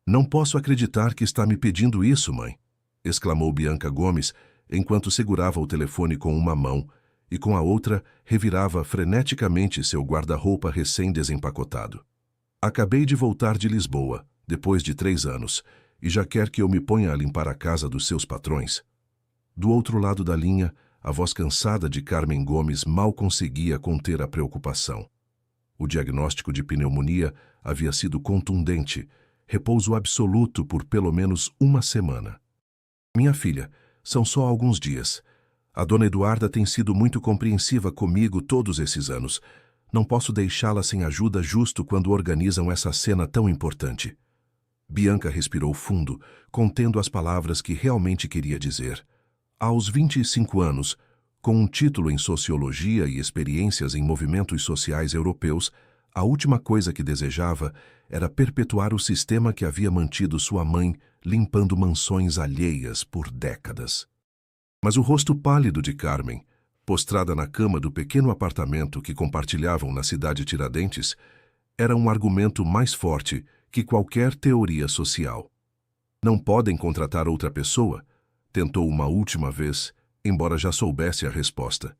Não posso acreditar que está me pedindo isso, mãe, exclamou Bianca Gomes, enquanto segurava o telefone com uma mão e com a outra revirava freneticamente seu guarda-roupa recém-desempacotado. Acabei de voltar de Lisboa, depois de 3 anos, e já quer que eu me ponha a limpar a casa dos seus patrões? Do outro lado da linha, a voz cansada de Carmen Gomes mal conseguia conter a preocupação. O diagnóstico de pneumonia havia sido contundente, repouso absoluto por pelo menos 1 semana. Minha filha, são só alguns dias. A dona Eduarda tem sido muito compreensiva comigo todos esses anos. Não posso deixá-la sem ajuda justo quando organizam essa cena tão importante. Bianca respirou fundo, contendo as palavras que realmente queria dizer. Aos 25 anos, com um título em Sociologia e experiências em movimentos sociais europeus, a última coisa que desejava era perpetuar o sistema que havia mantido sua mãe limpando mansões alheias por décadas. Mas o rosto pálido de Carmen, postrada na cama do pequeno apartamento que compartilhavam na cidade Tiradentes, era um argumento mais forte que qualquer teoria social. Não podem contratar outra pessoa? Tentou uma última vez, embora já soubesse a resposta.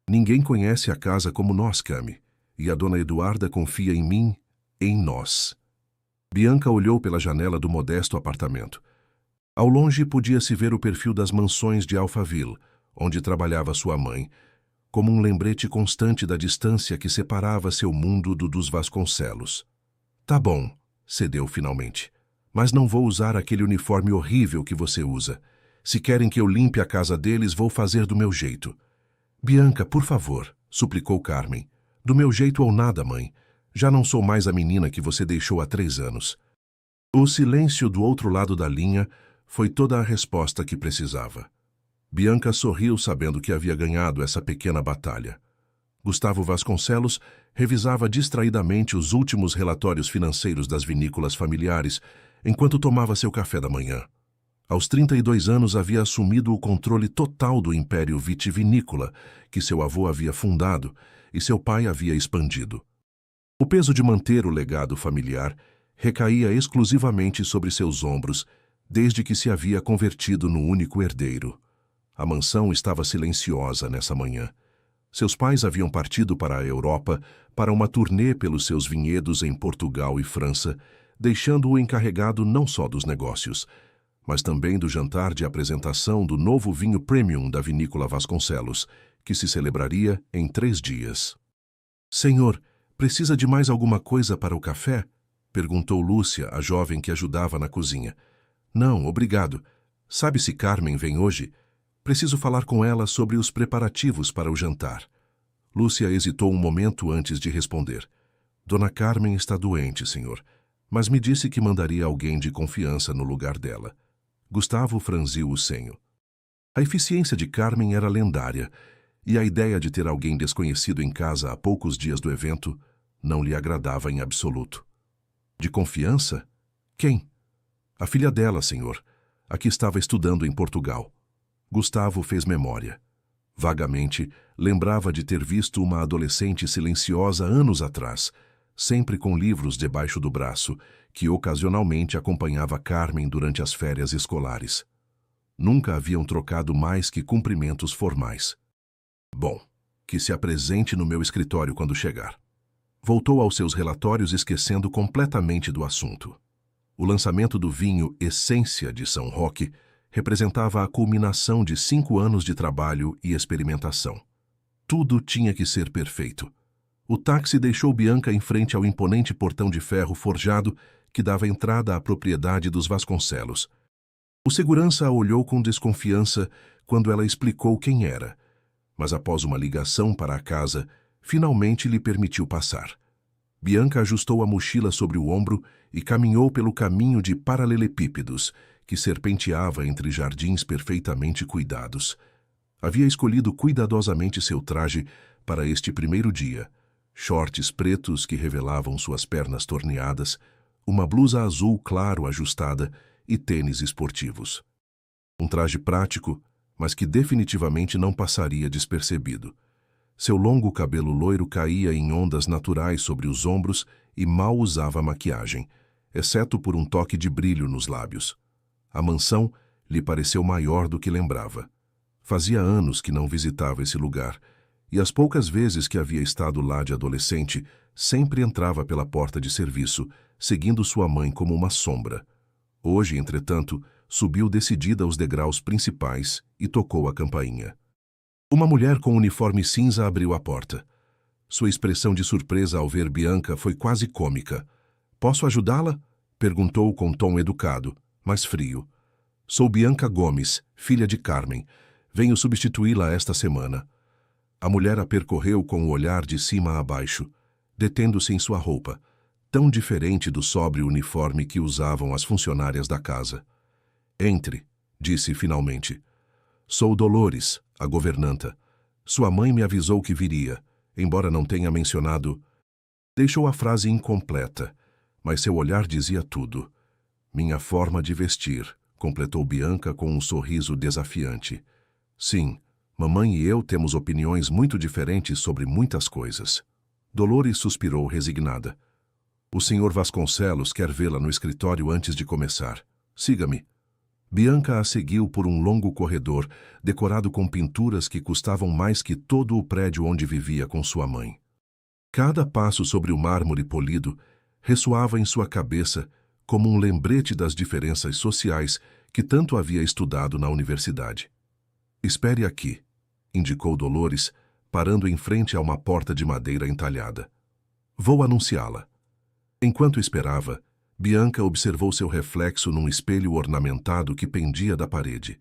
Ninguém conhece a casa como nós, Cami, e a dona Eduarda confia em mim, em nós. Bianca olhou pela janela do modesto apartamento. Ao longe podia-se ver o perfil das mansões de Alphaville, onde trabalhava sua mãe, como um lembrete constante da distância que separava seu mundo do dos Vasconcelos. Tá bom, cedeu finalmente, mas não vou usar aquele uniforme horrível que você usa. Se querem que eu limpe a casa deles, vou fazer do meu jeito. Bianca, por favor, suplicou Carmen. Do meu jeito ou nada, mãe. Já não sou mais a menina que você deixou há 3 anos. O silêncio do outro lado da linha foi toda a resposta que precisava. Bianca sorriu sabendo que havia ganhado essa pequena batalha. Gustavo Vasconcelos revisava distraidamente os últimos relatórios financeiros das vinícolas familiares enquanto tomava seu café da manhã. Aos 32 anos havia assumido o controle total do império vitivinícola que seu avô havia fundado e seu pai havia expandido. O peso de manter o legado familiar recaía exclusivamente sobre seus ombros desde que se havia convertido no único herdeiro. A mansão estava silenciosa nessa manhã. Seus pais haviam partido para a Europa para uma turnê pelos seus vinhedos em Portugal e França, deixando-o encarregado não só dos negócios, mas também do jantar de apresentação do novo vinho premium da vinícola Vasconcelos, que se celebraria em 3 dias. Senhor, precisa de mais alguma coisa para o café? Perguntou Lúcia, a jovem que ajudava na cozinha. Não, obrigado. Sabe se Carmen vem hoje? Preciso falar com ela sobre os preparativos para o jantar. Lúcia hesitou um momento antes de responder. Dona Carmen está doente, senhor, mas me disse que mandaria alguém de confiança no lugar dela. Gustavo franziu o senho. A eficiência de Carmen era lendária, e a ideia de ter alguém desconhecido em casa a poucos dias do evento não lhe agradava em absoluto. De confiança? Quem? A filha dela, senhor, a que estava estudando em Portugal. Gustavo fez memória. Vagamente, lembrava de ter visto uma adolescente silenciosa anos atrás, sempre com livros debaixo do braço, que ocasionalmente acompanhava Carmen durante as férias escolares. Nunca haviam trocado mais que cumprimentos formais. Bom, que se apresente no meu escritório quando chegar. Voltou aos seus relatórios esquecendo completamente do assunto. O lançamento do vinho Essência de São Roque representava a culminação de 5 anos de trabalho e experimentação. Tudo tinha que ser perfeito. O táxi deixou Bianca em frente ao imponente portão de ferro forjado que dava entrada à propriedade dos Vasconcelos. O segurança a olhou com desconfiança quando ela explicou quem era, mas após uma ligação para a casa, finalmente lhe permitiu passar. Bianca ajustou a mochila sobre o ombro e caminhou pelo caminho de paralelepípedos, que serpenteava entre jardins perfeitamente cuidados. Havia escolhido cuidadosamente seu traje para este primeiro dia. Shorts pretos que revelavam suas pernas torneadas, uma blusa azul claro ajustada e tênis esportivos. Um traje prático, mas que definitivamente não passaria despercebido. Seu longo cabelo loiro caía em ondas naturais sobre os ombros e mal usava maquiagem, exceto por um toque de brilho nos lábios. A mansão lhe pareceu maior do que lembrava. Fazia anos que não visitava esse lugar, e as poucas vezes que havia estado lá de adolescente, sempre entrava pela porta de serviço, seguindo sua mãe como uma sombra. Hoje, entretanto, subiu decidida os degraus principais e tocou a campainha. Uma mulher com uniforme cinza abriu a porta. Sua expressão de surpresa ao ver Bianca foi quase cômica. "Posso ajudá-la?" perguntou com tom educado, mas frio. "Sou Bianca Gomes, filha de Carmen. Venho substituí-la esta semana." A mulher a percorreu com o olhar de cima a baixo, detendo-se em sua roupa, tão diferente do sóbrio uniforme que usavam as funcionárias da casa. "Entre", disse finalmente. "Sou Dolores, a governanta. Sua mãe me avisou que viria, embora não tenha mencionado..." Deixou a frase incompleta, mas seu olhar dizia tudo. "Minha forma de vestir", completou Bianca com um sorriso desafiante. "Sim, mamãe e eu temos opiniões muito diferentes sobre muitas coisas." Dolores suspirou resignada. "O Sr. Vasconcelos quer vê-la no escritório antes de começar. Siga-me." Bianca a seguiu por um longo corredor, decorado com pinturas que custavam mais que todo o prédio onde vivia com sua mãe. Cada passo sobre o mármore polido ressoava em sua cabeça como um lembrete das diferenças sociais que tanto havia estudado na universidade. "Espere aqui", indicou Dolores, parando em frente a uma porta de madeira entalhada. "Vou anunciá-la." Enquanto esperava, Bianca observou seu reflexo num espelho ornamentado que pendia da parede.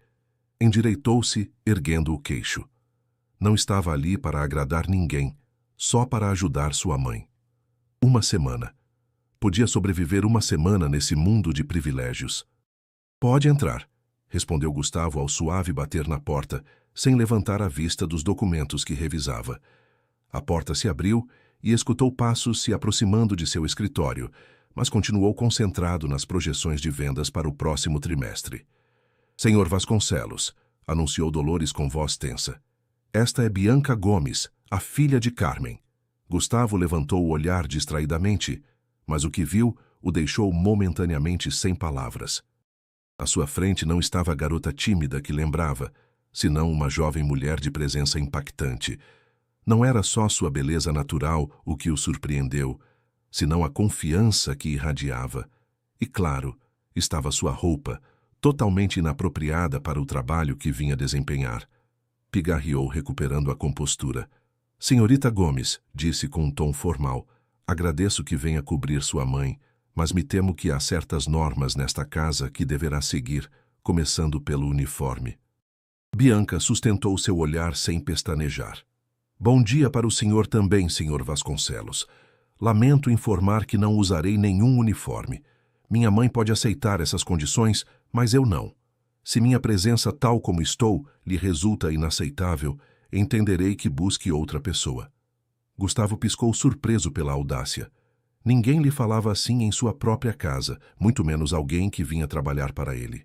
Endireitou-se, erguendo o queixo. Não estava ali para agradar ninguém, só para ajudar sua mãe. Uma semana. Podia sobreviver uma semana nesse mundo de privilégios. "Pode entrar", respondeu Gustavo ao suave bater na porta, sem levantar a vista dos documentos que revisava. A porta se abriu e escutou passos se aproximando de seu escritório, mas continuou concentrado nas projeções de vendas para o próximo trimestre. "Sr. Vasconcelos", anunciou Dolores com voz tensa. "Esta é Bianca Gomes, a filha de Carmen." Gustavo levantou o olhar distraidamente, mas o que viu o deixou momentaneamente sem palavras. À sua frente não estava a garota tímida que lembrava, senão uma jovem mulher de presença impactante. Não era só sua beleza natural o que o surpreendeu, senão a confiança que irradiava. E, claro, estava sua roupa, totalmente inapropriada para o trabalho que vinha desempenhar. Pigarreou, recuperando a compostura. "Senhorita Gomes", disse com um tom formal, "agradeço que venha cobrir sua mãe, mas me temo que há certas normas nesta casa que deverá seguir, começando pelo uniforme." Bianca sustentou seu olhar sem pestanejar. "Bom dia para o senhor também, Sr. Vasconcelos. Lamento informar que não usarei nenhum uniforme. Minha mãe pode aceitar essas condições, mas eu não. Se minha presença tal como estou lhe resulta inaceitável, entenderei que busque outra pessoa." Gustavo piscou surpreso pela audácia. Ninguém lhe falava assim em sua própria casa, muito menos alguém que vinha trabalhar para ele.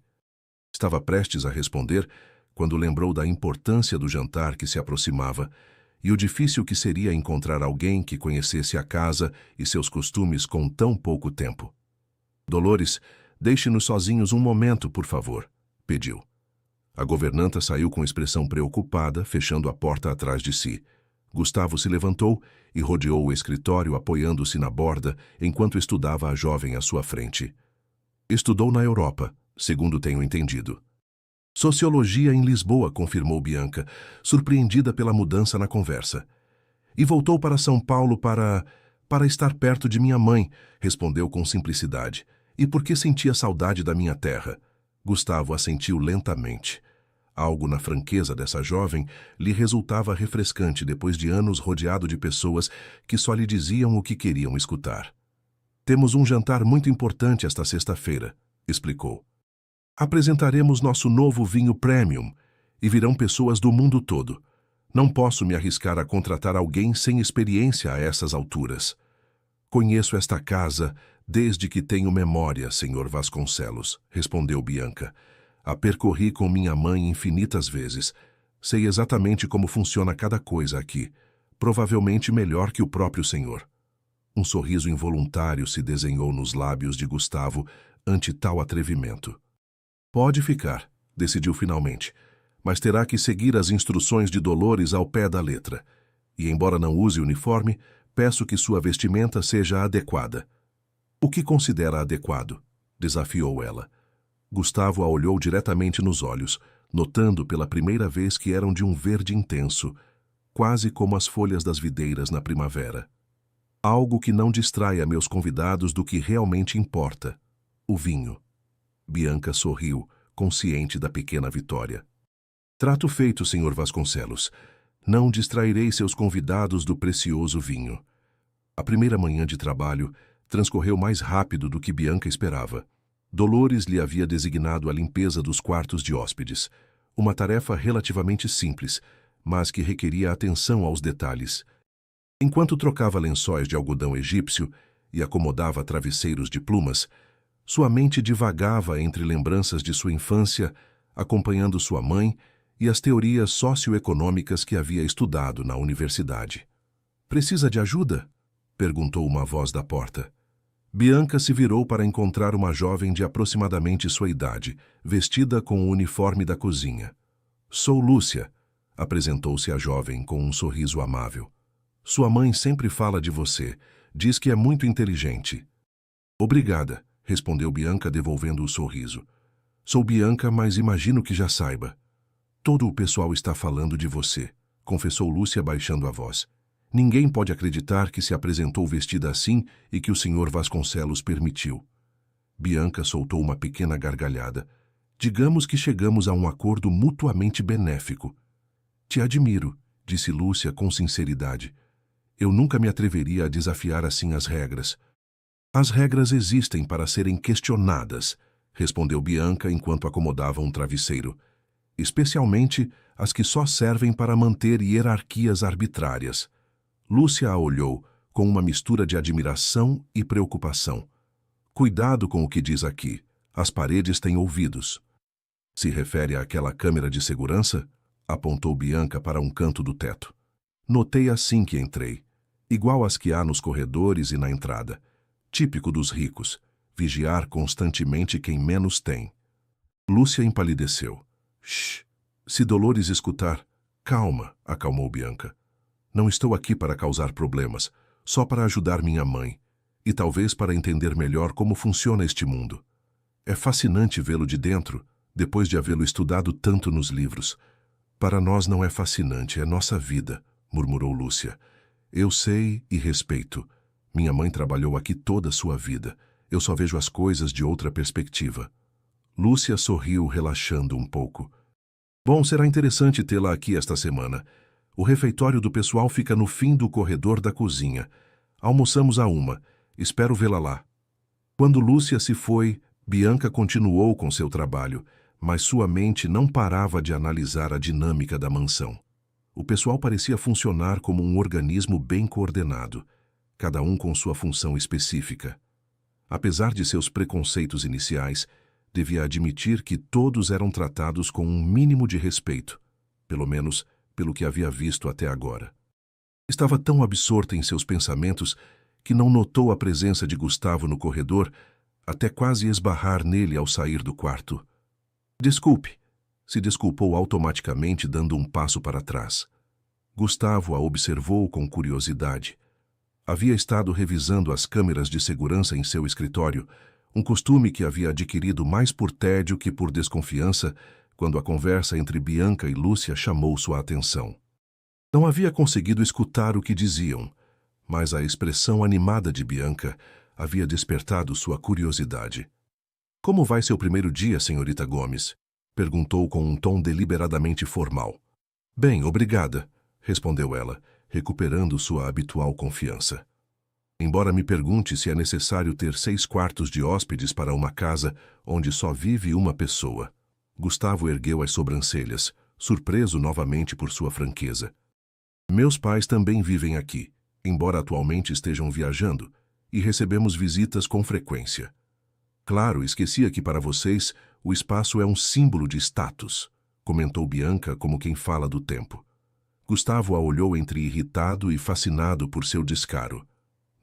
Estava prestes a responder quando lembrou da importância do jantar que se aproximava e o difícil que seria encontrar alguém que conhecesse a casa e seus costumes com tão pouco tempo. "Dolores, deixe-nos sozinhos um momento, por favor", pediu. A governanta saiu com expressão preocupada, fechando a porta atrás de si. Gustavo se levantou e rodeou o escritório apoiando-se na borda enquanto estudava a jovem à sua frente. "Estudou na Europa, segundo tenho entendido." "Sociologia em Lisboa", confirmou Bianca, surpreendida pela mudança na conversa. "E voltou para São Paulo para estar perto de minha mãe", respondeu com simplicidade. "E porque sentia saudade da minha terra." Gustavo assentiu lentamente. Algo na franqueza dessa jovem lhe resultava refrescante depois de anos rodeado de pessoas que só lhe diziam o que queriam escutar. "Temos um jantar muito importante esta sexta-feira", explicou. "Apresentaremos nosso novo vinho premium e virão pessoas do mundo todo. Não posso me arriscar a contratar alguém sem experiência a essas alturas. Conheço esta casa desde que tenho memória, Sr. Vasconcelos", respondeu Bianca. "A percorri com minha mãe infinitas vezes. Sei exatamente como funciona cada coisa aqui, provavelmente melhor que o próprio senhor." Um sorriso involuntário se desenhou nos lábios de Gustavo ante tal atrevimento. Pode ficar, decidiu finalmente, mas terá que seguir as instruções de Dolores ao pé da letra. E, embora não use uniforme, peço que sua vestimenta seja adequada. O que considera adequado? Desafiou ela. Gustavo a olhou diretamente nos olhos, notando pela primeira vez que eram de um verde intenso, quase como as folhas das videiras na primavera. Algo que não distraia meus convidados do que realmente importa: o vinho. Bianca sorriu, consciente da pequena vitória. Trato feito, Sr. Vasconcelos. Não distrairei seus convidados do precioso vinho. A primeira manhã de trabalho transcorreu mais rápido do que Bianca esperava. Dolores lhe havia designado a limpeza dos quartos de hóspedes, uma tarefa relativamente simples, mas que requeria atenção aos detalhes. Enquanto trocava lençóis de algodão egípcio e acomodava travesseiros de plumas, sua mente divagava entre lembranças de sua infância, acompanhando sua mãe e as teorias socioeconômicas que havia estudado na universidade. "Precisa de ajuda?" perguntou uma voz da porta. Bianca se virou para encontrar uma jovem de aproximadamente sua idade, vestida com o uniforme da cozinha. "Sou Lúcia", apresentou-se a jovem com um sorriso amável. "Sua mãe sempre fala de você, diz que é muito inteligente." "Obrigada", respondeu Bianca devolvendo o sorriso. "Sou Bianca, mas imagino que já saiba." "Todo o pessoal está falando de você", confessou Lúcia baixando a voz. "Ninguém pode acreditar que se apresentou vestida assim e que o Sr. Vasconcelos permitiu." Bianca soltou uma pequena gargalhada. "Digamos que chegamos a um acordo mutuamente benéfico." "Te admiro", disse Lúcia com sinceridade. "Eu nunca me atreveria a desafiar assim as regras." "As regras existem para serem questionadas", respondeu Bianca enquanto acomodava um travesseiro. "Especialmente as que só servem para manter hierarquias arbitrárias." Lúcia a olhou com uma mistura de admiração e preocupação. "Cuidado com o que diz aqui. As paredes têm ouvidos." "Se refere àquela câmera de segurança?" apontou Bianca para um canto do teto. "Notei assim que entrei. Igual às que há nos corredores e na entrada. Típico dos ricos, vigiar constantemente quem menos tem." Lúcia empalideceu. "Shh! Se Dolores escutar..." "Calma", acalmou Bianca. "Não estou aqui para causar problemas, só para ajudar minha mãe, e talvez para entender melhor como funciona este mundo. É fascinante vê-lo de dentro, depois de havê-lo estudado tanto nos livros." "Para nós não é fascinante, é nossa vida", murmurou Lúcia. "Eu sei e respeito. Minha mãe trabalhou aqui toda a sua vida. Eu só vejo as coisas de outra perspectiva." Lúcia sorriu, relaxando um pouco. "Bom, será interessante tê-la aqui esta semana. O refeitório do pessoal fica no fim do corredor da cozinha. Almoçamos à 1. Espero vê-la lá." Quando Lúcia se foi, Bianca continuou com seu trabalho, mas sua mente não parava de analisar a dinâmica da mansão. O pessoal parecia funcionar como um organismo bem coordenado, cada um com sua função específica. Apesar de seus preconceitos iniciais, devia admitir que todos eram tratados com um mínimo de respeito, pelo menos pelo que havia visto até agora. Estava tão absorta em seus pensamentos que não notou a presença de Gustavo no corredor, até quase esbarrar nele ao sair do quarto. "Desculpe", se desculpou automaticamente, dando um passo para trás. Gustavo a observou com curiosidade. Havia estado revisando as câmeras de segurança em seu escritório, um costume que havia adquirido mais por tédio que por desconfiança, quando a conversa entre Bianca e Lúcia chamou sua atenção. Não havia conseguido escutar o que diziam, mas a expressão animada de Bianca havia despertado sua curiosidade. "Como vai seu primeiro dia, senhorita Gomes?" perguntou com um tom deliberadamente formal. "Bem, obrigada", respondeu ela, recuperando sua habitual confiança. "Embora me pergunte se é necessário ter 6 quartos de hóspedes para uma casa onde só vive uma pessoa." Gustavo ergueu as sobrancelhas, surpreso novamente por sua franqueza. "Meus pais também vivem aqui, embora atualmente estejam viajando, e recebemos visitas com frequência. Claro, esquecia que para vocês o espaço é um símbolo de status", comentou Bianca como quem fala do tempo. Gustavo a olhou entre irritado e fascinado por seu descaro.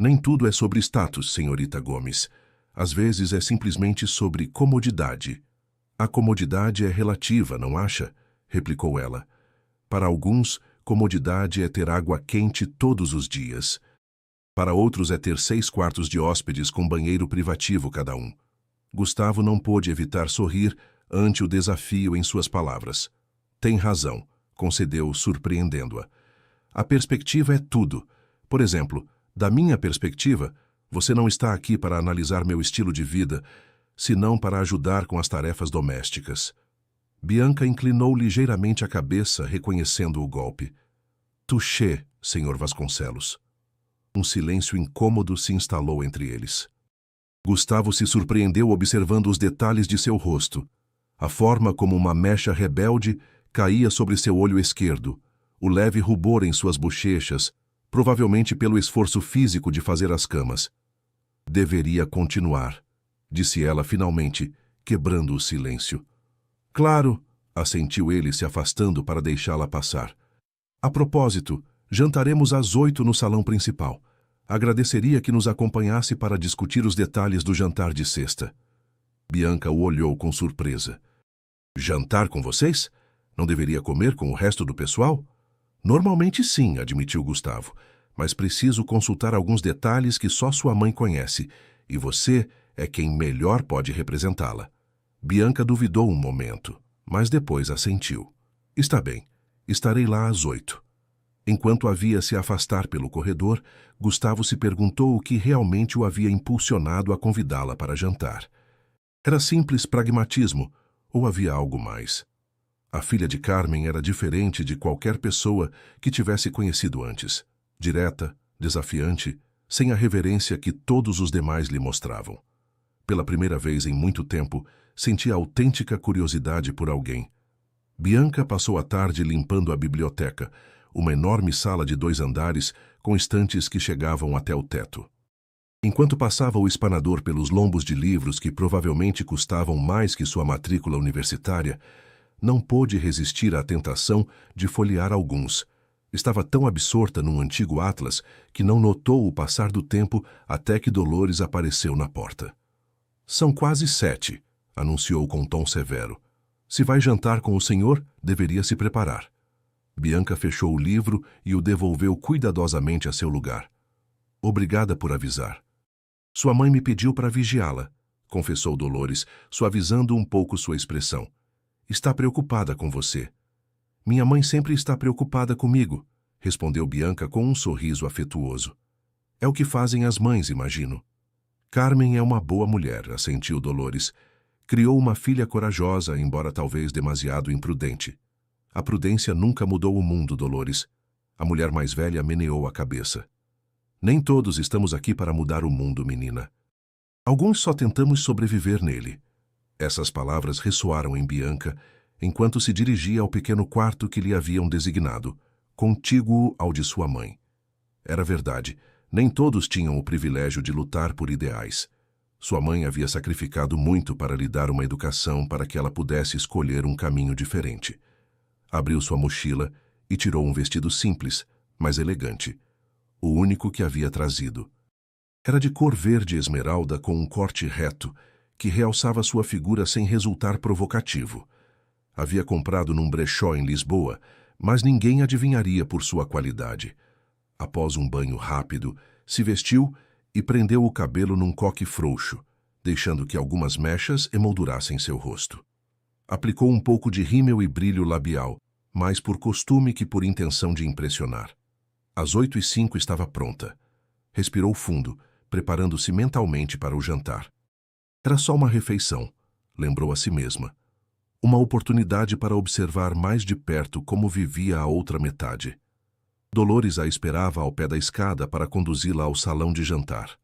Nem tudo é sobre status, senhorita Gomes. Às vezes é simplesmente sobre comodidade. A comodidade é relativa, não acha? Replicou ela. Para alguns, comodidade é ter água quente todos os dias. Para outros é ter 6 quartos de hóspedes com banheiro privativo cada um. Gustavo não pôde evitar sorrir ante o desafio em suas palavras. Tem razão, concedeu, surpreendendo-a. A perspectiva é tudo. Por exemplo, da minha perspectiva, você não está aqui para analisar meu estilo de vida, senão para ajudar com as tarefas domésticas. Bianca inclinou ligeiramente a cabeça, reconhecendo o golpe. Touché, senhor Vasconcelos. Um silêncio incômodo se instalou entre eles. Gustavo se surpreendeu observando os detalhes de seu rosto. A forma como uma mecha rebelde caía sobre seu olho esquerdo, o leve rubor em suas bochechas, provavelmente pelo esforço físico de fazer as camas. Deveria continuar, disse ela finalmente, quebrando o silêncio. Claro, assentiu ele, se afastando para deixá-la passar. A propósito, jantaremos às 8 no salão principal. Agradeceria que nos acompanhasse para discutir os detalhes do jantar de sexta. Bianca o olhou com surpresa. Jantar com vocês? Não deveria comer com o resto do pessoal? Normalmente sim, admitiu Gustavo, mas preciso consultar alguns detalhes que só sua mãe conhece, e você é quem melhor pode representá-la. Bianca duvidou um momento, mas depois assentiu. Está bem, estarei lá às 8. Enquanto havia se afastar pelo corredor, Gustavo se perguntou o que realmente o havia impulsionado a convidá-la para jantar. Era simples pragmatismo, ou havia algo mais? A filha de Carmen era diferente de qualquer pessoa que tivesse conhecido antes. Direta, desafiante, sem a reverência que todos os demais lhe mostravam. Pela primeira vez em muito tempo, sentia autêntica curiosidade por alguém. Bianca passou a tarde limpando a biblioteca, uma enorme sala de 2 andares com estantes que chegavam até o teto. Enquanto passava o espanador pelos lombos de livros que provavelmente custavam mais que sua matrícula universitária, não pôde resistir à tentação de folhear alguns. Estava tão absorta num antigo atlas que não notou o passar do tempo até que Dolores apareceu na porta. São quase 7, anunciou com tom severo. Se vai jantar com o senhor, deveria se preparar. Bianca fechou o livro e o devolveu cuidadosamente a seu lugar. Obrigada por avisar. Sua mãe me pediu para vigiá-la, confessou Dolores, suavizando um pouco sua expressão. Está preocupada com você. Minha mãe sempre está preocupada comigo, respondeu Bianca com um sorriso afetuoso. É o que fazem as mães, imagino. Carmen é uma boa mulher, assentiu Dolores. Criou uma filha corajosa, embora talvez demasiado imprudente. A prudência nunca mudou o mundo, Dolores. A mulher mais velha meneou a cabeça. Nem todos estamos aqui para mudar o mundo, menina. Alguns só tentamos sobreviver nele. Essas palavras ressoaram em Bianca, enquanto se dirigia ao pequeno quarto que lhe haviam designado, contíguo ao de sua mãe. Era verdade, nem todos tinham o privilégio de lutar por ideais. Sua mãe havia sacrificado muito para lhe dar uma educação para que ela pudesse escolher um caminho diferente. Abriu sua mochila e tirou um vestido simples, mas elegante, o único que havia trazido. Era de cor verde esmeralda com um corte reto, que realçava sua figura sem resultar provocativo. Havia comprado num brechó em Lisboa, mas ninguém adivinharia por sua qualidade. Após um banho rápido, se vestiu e prendeu o cabelo num coque frouxo, deixando que algumas mechas emoldurassem seu rosto. Aplicou um pouco de rímel e brilho labial, mais por costume que por intenção de impressionar. Às 8h05 estava pronta. Respirou fundo, preparando-se mentalmente para o jantar. Era só uma refeição, lembrou a si mesma. Uma oportunidade para observar mais de perto como vivia a outra metade. Dolores a esperava ao pé da escada para conduzi-la ao salão de jantar.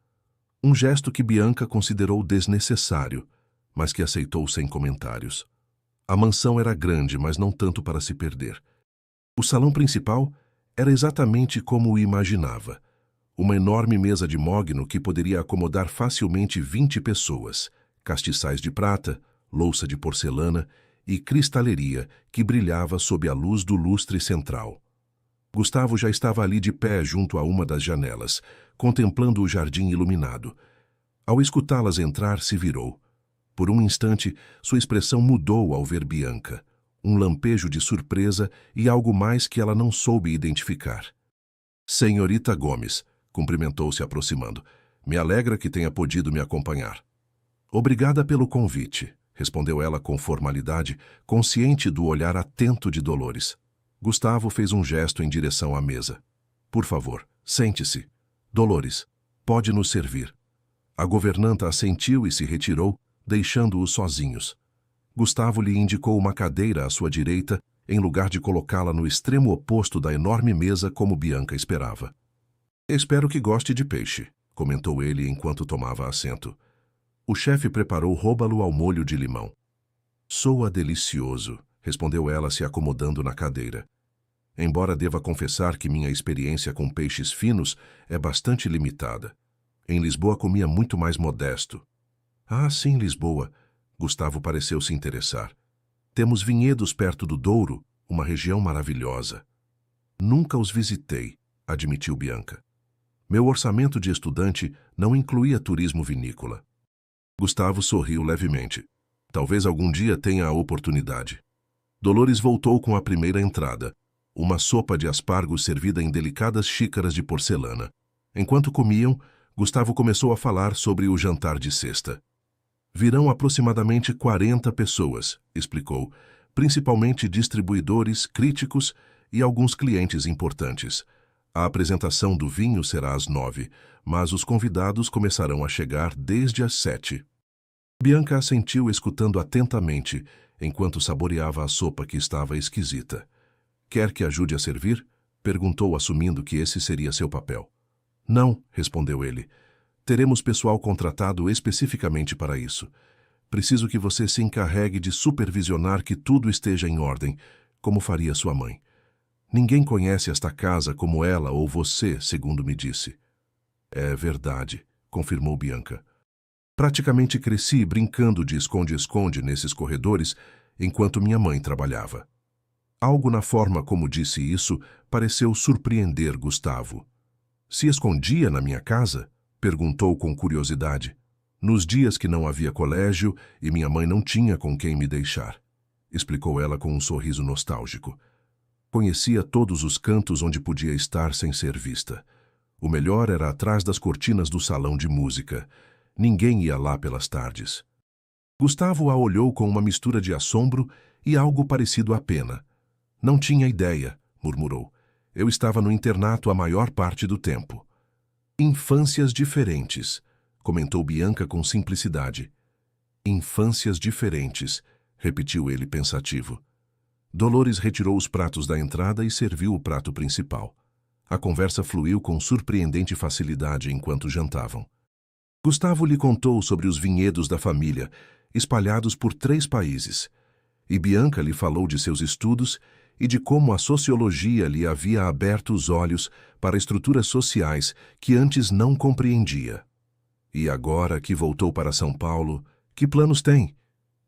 Um gesto que Bianca considerou desnecessário, mas que aceitou sem comentários. A mansão era grande, mas não tanto para se perder. O salão principal era exatamente como o imaginava. Uma enorme mesa de mogno que poderia acomodar facilmente 20 pessoas, castiçais de prata, louça de porcelana e cristaleria que brilhava sob a luz do lustre central. Gustavo já estava ali de pé junto a uma das janelas, contemplando o jardim iluminado. Ao escutá-las entrar, se virou. Por um instante, sua expressão mudou ao ver Bianca, um lampejo de surpresa e algo mais que ela não soube identificar. Senhorita Gomes, cumprimentou-se aproximando. Me alegra que tenha podido me acompanhar. Obrigada pelo convite, respondeu ela com formalidade, consciente do olhar atento de Dolores. Gustavo fez um gesto em direção à mesa. Por favor, sente-se. Dolores, pode nos servir. A governanta assentiu e se retirou, deixando-os sozinhos. Gustavo lhe indicou uma cadeira à sua direita, em lugar de colocá-la no extremo oposto da enorme mesa como Bianca esperava. Espero que goste de peixe, comentou ele enquanto tomava assento. O chefe preparou róbalo ao molho de limão. Soa delicioso, respondeu ela se acomodando na cadeira. Embora deva confessar que minha experiência com peixes finos é bastante limitada. Em Lisboa comia muito mais modesto. Ah, sim, Lisboa. Gustavo pareceu se interessar. Temos vinhedos perto do Douro, uma região maravilhosa. Nunca os visitei, admitiu Bianca. Meu orçamento de estudante não incluía turismo vinícola. Gustavo sorriu levemente. Talvez algum dia tenha a oportunidade. Dolores voltou com a primeira entrada, uma sopa de aspargos servida em delicadas xícaras de porcelana. Enquanto comiam, Gustavo começou a falar sobre o jantar de sexta. Virão aproximadamente 40 pessoas, explicou, principalmente distribuidores, críticos e alguns clientes importantes. A apresentação do vinho será às 9, mas os convidados começarão a chegar desde as 7. Bianca assentiu escutando atentamente, enquanto saboreava a sopa que estava esquisita. Quer que ajude a servir? Perguntou, assumindo que esse seria seu papel. Não, respondeu ele. Teremos pessoal contratado especificamente para isso. Preciso que você se encarregue de supervisionar que tudo esteja em ordem, como faria sua mãe. Ninguém conhece esta casa como ela ou você, segundo me disse. É verdade, confirmou Bianca. Praticamente cresci brincando de esconde-esconde nesses corredores enquanto minha mãe trabalhava. Algo na forma como disse isso pareceu surpreender Gustavo. Se escondia na minha casa? Perguntou com curiosidade. Nos dias que não havia colégio e minha mãe não tinha com quem me deixar, explicou ela com um sorriso nostálgico. Conhecia todos os cantos onde podia estar sem ser vista. O melhor era atrás das cortinas do salão de música. Ninguém ia lá pelas tardes. Gustavo a olhou com uma mistura de assombro e algo parecido a pena. Não tinha ideia, murmurou. Eu estava no internato a maior parte do tempo. Infâncias diferentes, comentou Bianca com simplicidade. Infâncias diferentes, repetiu ele pensativo. Dolores retirou os pratos da entrada e serviu o prato principal. A conversa fluiu com surpreendente facilidade enquanto jantavam. Gustavo lhe contou sobre os vinhedos da família, espalhados por 3 países, e Bianca lhe falou de seus estudos e de como a sociologia lhe havia aberto os olhos para estruturas sociais que antes não compreendia. E agora que voltou para São Paulo, que planos tem?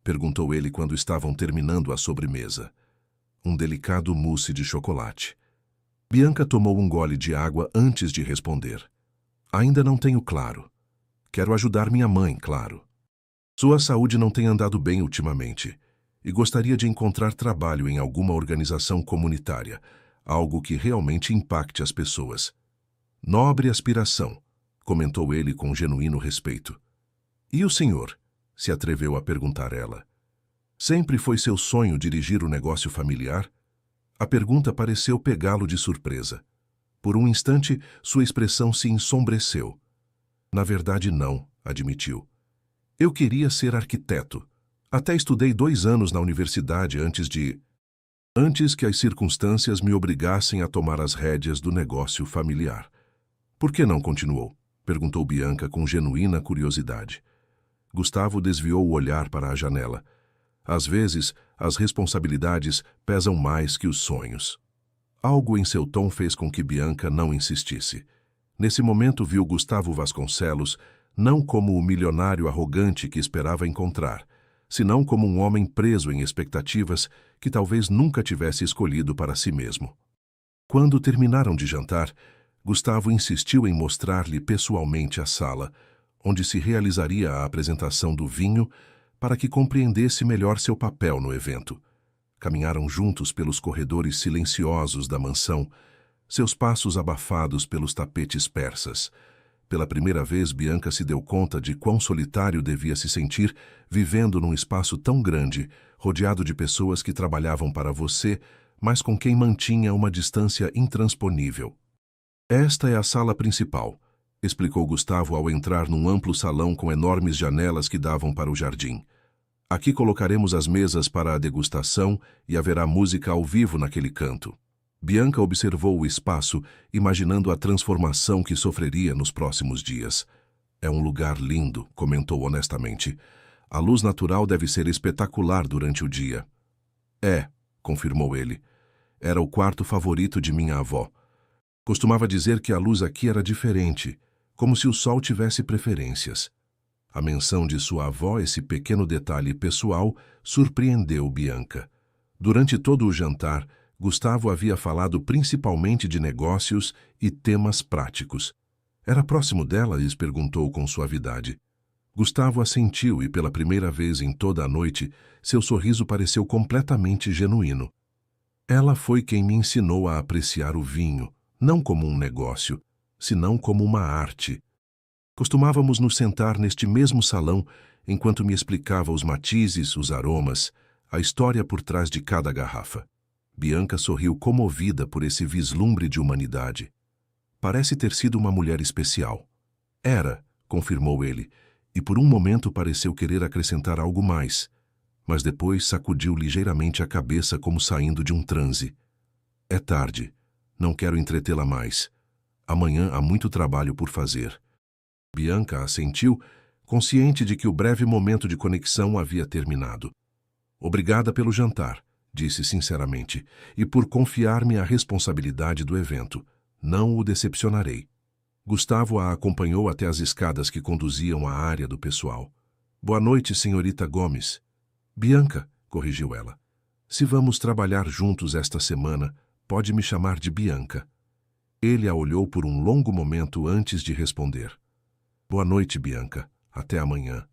Perguntou ele quando estavam terminando a sobremesa. Um delicado mousse de chocolate. Bianca tomou um gole de água antes de responder. Ainda não tenho claro. Quero ajudar minha mãe, claro. Sua saúde não tem andado bem ultimamente e gostaria de encontrar trabalho em alguma organização comunitária, algo que realmente impacte as pessoas. Nobre aspiração, comentou ele com genuíno respeito. E o senhor? Se atreveu a perguntar ela. Sempre foi seu sonho dirigir o negócio familiar? A pergunta pareceu pegá-lo de surpresa. Por um instante, sua expressão se ensombreceu. Na verdade, não, admitiu. Eu queria ser arquiteto. Até estudei 2 anos na universidade antes que as circunstâncias me obrigassem a tomar as rédeas do negócio familiar. Por que não continuou? Perguntou Bianca com genuína curiosidade. Gustavo desviou o olhar para a janela. Às vezes, as responsabilidades pesam mais que os sonhos. Algo em seu tom fez com que Bianca não insistisse. Nesse momento viu Gustavo Vasconcelos não como o milionário arrogante que esperava encontrar, senão como um homem preso em expectativas que talvez nunca tivesse escolhido para si mesmo. Quando terminaram de jantar, Gustavo insistiu em mostrar-lhe pessoalmente a sala, onde se realizaria a apresentação do vinho para que compreendesse melhor seu papel no evento. Caminharam juntos pelos corredores silenciosos da mansão, seus passos abafados pelos tapetes persas. Pela primeira vez, Bianca se deu conta de quão solitário devia se sentir vivendo num espaço tão grande, rodeado de pessoas que trabalhavam para você, mas com quem mantinha uma distância intransponível. Esta é a sala principal, explicou Gustavo ao entrar num amplo salão com enormes janelas que davam para o jardim. Aqui colocaremos as mesas para a degustação e haverá música ao vivo naquele canto. Bianca observou o espaço, imaginando a transformação que sofreria nos próximos dias. É um lugar lindo, comentou honestamente. A luz natural deve ser espetacular durante o dia. É, confirmou ele. Era o quarto favorito de minha avó. Costumava dizer que a luz aqui era diferente, como se o sol tivesse preferências. A menção de sua avó, esse pequeno detalhe pessoal, surpreendeu Bianca. Durante todo o jantar, Gustavo havia falado principalmente de negócios e temas práticos. Era próximo dela e lhes perguntou com suavidade. Gustavo assentiu e, pela primeira vez em toda a noite, seu sorriso pareceu completamente genuíno. Ela foi quem me ensinou a apreciar o vinho, não como um negócio, senão como uma arte. Costumávamos nos sentar neste mesmo salão enquanto me explicava os matizes, os aromas, a história por trás de cada garrafa. Bianca sorriu comovida por esse vislumbre de humanidade. Parece ter sido uma mulher especial. Era, confirmou ele, e por um momento pareceu querer acrescentar algo mais, mas depois sacudiu ligeiramente a cabeça como saindo de um transe. É tarde. Não quero entretê-la mais. Amanhã há muito trabalho por fazer. Bianca assentiu, consciente de que o breve momento de conexão havia terminado. Obrigada pelo jantar, disse sinceramente, e por confiar-me a responsabilidade do evento. Não o decepcionarei. Gustavo a acompanhou até as escadas que conduziam à área do pessoal. Boa noite, senhorita Gomes. Bianca, corrigiu ela. Se vamos trabalhar juntos esta semana, pode me chamar de Bianca. Ele a olhou por um longo momento antes de responder. Boa noite, Bianca. Até amanhã.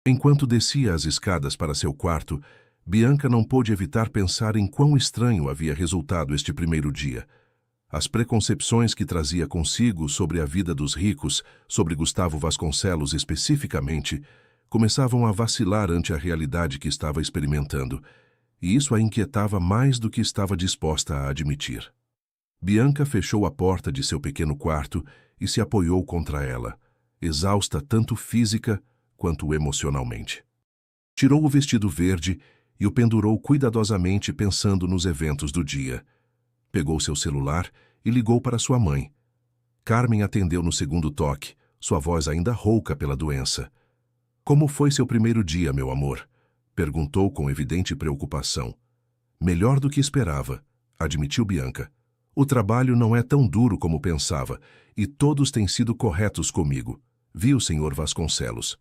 Enquanto descia as escadas para seu quarto, Bianca não pôde evitar pensar em quão estranho havia resultado este primeiro dia. As preconcepções que trazia consigo sobre a vida dos ricos, sobre Gustavo Vasconcelos especificamente, começavam a vacilar ante a realidade que estava experimentando, e isso a inquietava mais do que estava disposta a admitir. Bianca fechou a porta de seu pequeno quarto e se apoiou contra ela, exausta tanto física quanto emocionalmente. Tirou o vestido verde e o pendurou cuidadosamente pensando nos eventos do dia. Pegou seu celular e ligou para sua mãe. Carmen atendeu no segundo toque, sua voz ainda rouca pela doença. Como foi seu primeiro dia, meu amor? Perguntou com evidente preocupação. Melhor do que esperava, admitiu Bianca. O trabalho não é tão duro como pensava, e todos têm sido corretos comigo. Vi o Sr. Vasconcelos.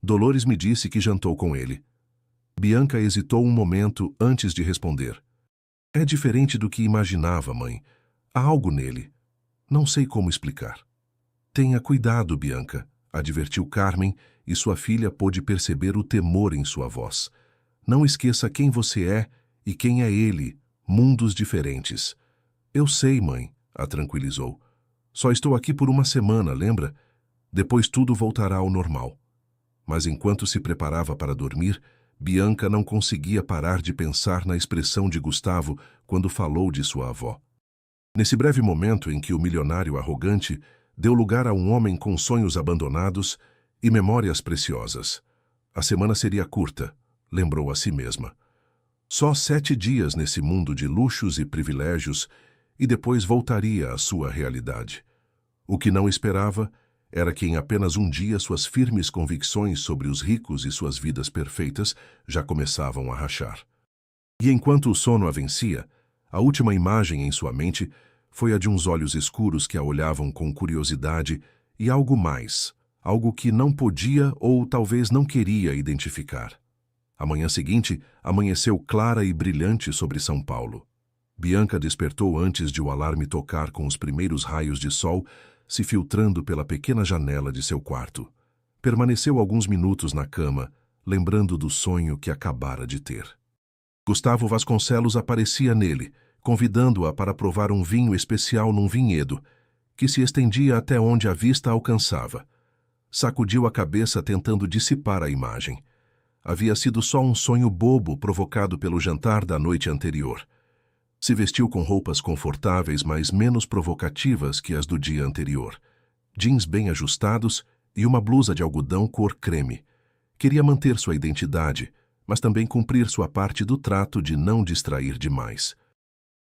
Dolores me disse que jantou com ele. Bianca hesitou um momento antes de responder. É diferente do que imaginava, mãe. Há algo nele. Não sei como explicar. Tenha cuidado, Bianca, advertiu Carmen, e sua filha pôde perceber o temor em sua voz. Não esqueça quem você é e quem é ele, mundos diferentes. Eu sei, mãe, a tranquilizou. Só estou aqui por uma semana, lembra? Depois tudo voltará ao normal. Mas enquanto se preparava para dormir, Bianca não conseguia parar de pensar na expressão de Gustavo quando falou de sua avó. Nesse breve momento em que o milionário arrogante deu lugar a um homem com sonhos abandonados e memórias preciosas. A semana seria curta, lembrou a si mesma. Só 7 dias nesse mundo de luxos e privilégios e depois voltaria à sua realidade. O que não esperava era que em apenas um dia suas firmes convicções sobre os ricos e suas vidas perfeitas já começavam a rachar. E enquanto o sono a vencia, a última imagem em sua mente foi a de uns olhos escuros que a olhavam com curiosidade e algo mais, algo que não podia ou talvez não queria identificar. A manhã seguinte amanheceu clara e brilhante sobre São Paulo. Bianca despertou antes de o alarme tocar com os primeiros raios de sol se filtrando pela pequena janela de seu quarto. Permaneceu alguns minutos na cama, lembrando do sonho que acabara de ter. Gustavo Vasconcelos aparecia nele, convidando-a para provar um vinho especial num vinhedo, que se estendia até onde a vista alcançava. Sacudiu a cabeça tentando dissipar a imagem. Havia sido só um sonho bobo provocado pelo jantar da noite anterior. Se vestiu com roupas confortáveis, mas menos provocativas que as do dia anterior. Jeans bem ajustados e uma blusa de algodão cor creme. Queria manter sua identidade, mas também cumprir sua parte do trato de não distrair demais.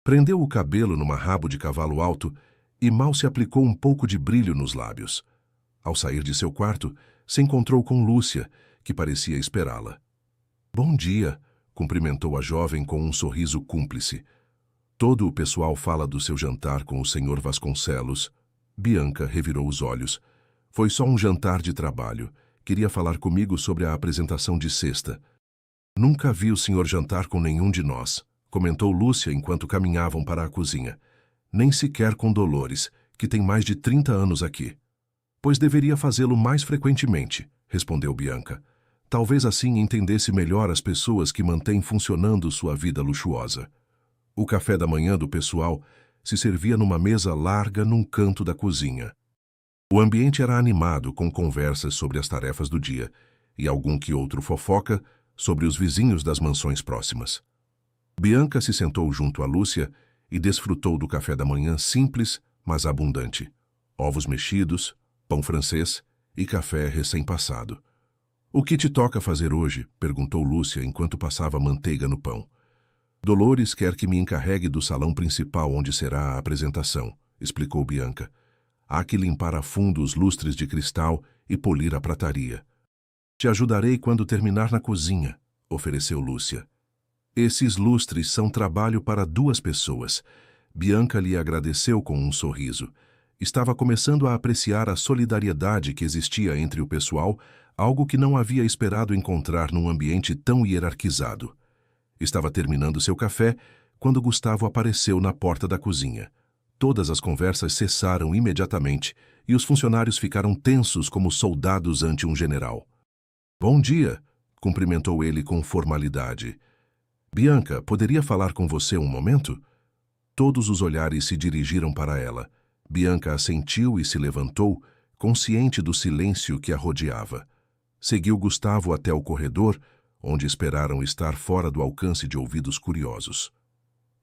Prendeu o cabelo numa rabo de cavalo alto e mal se aplicou um pouco de brilho nos lábios. Ao sair de seu quarto, se encontrou com Lúcia, que parecia esperá-la. "Bom dia", cumprimentou a jovem com um sorriso cúmplice. "Todo o pessoal fala do seu jantar com o Sr. Vasconcelos." Bianca revirou os olhos. "Foi só um jantar de trabalho. Queria falar comigo sobre a apresentação de sexta." "Nunca vi o senhor jantar com nenhum de nós", comentou Lúcia enquanto caminhavam para a cozinha. "Nem sequer com Dolores, que tem mais de 30 anos aqui." "Pois deveria fazê-lo mais frequentemente", respondeu Bianca. "Talvez assim entendesse melhor as pessoas que mantêm funcionando sua vida luxuosa." O café da manhã do pessoal se servia numa mesa larga num canto da cozinha. O ambiente era animado com conversas sobre as tarefas do dia e algum que outro fofoca sobre os vizinhos das mansões próximas. Bianca se sentou junto a Lúcia e desfrutou do café da manhã simples, mas abundante. Ovos mexidos, pão francês e café recém-passado. "O que te toca fazer hoje?", perguntou Lúcia enquanto passava manteiga no pão. "Dolores quer que me encarregue do salão principal onde será a apresentação", explicou Bianca. "Há que limpar a fundo os lustres de cristal e polir a prataria." "Te ajudarei quando terminar na cozinha", ofereceu Lúcia. "Esses lustres são trabalho para 2 pessoas." Bianca lhe agradeceu com um sorriso. Estava começando a apreciar a solidariedade que existia entre o pessoal, algo que não havia esperado encontrar num ambiente tão hierarquizado. Estava terminando seu café quando Gustavo apareceu na porta da cozinha. Todas as conversas cessaram imediatamente e os funcionários ficaram tensos como soldados ante um general. "Bom dia", cumprimentou ele com formalidade. "Bianca, poderia falar com você um momento?" Todos os olhares se dirigiram para ela. Bianca assentiu e se levantou, consciente do silêncio que a rodeava. Seguiu Gustavo até o corredor, onde esperaram estar fora do alcance de ouvidos curiosos.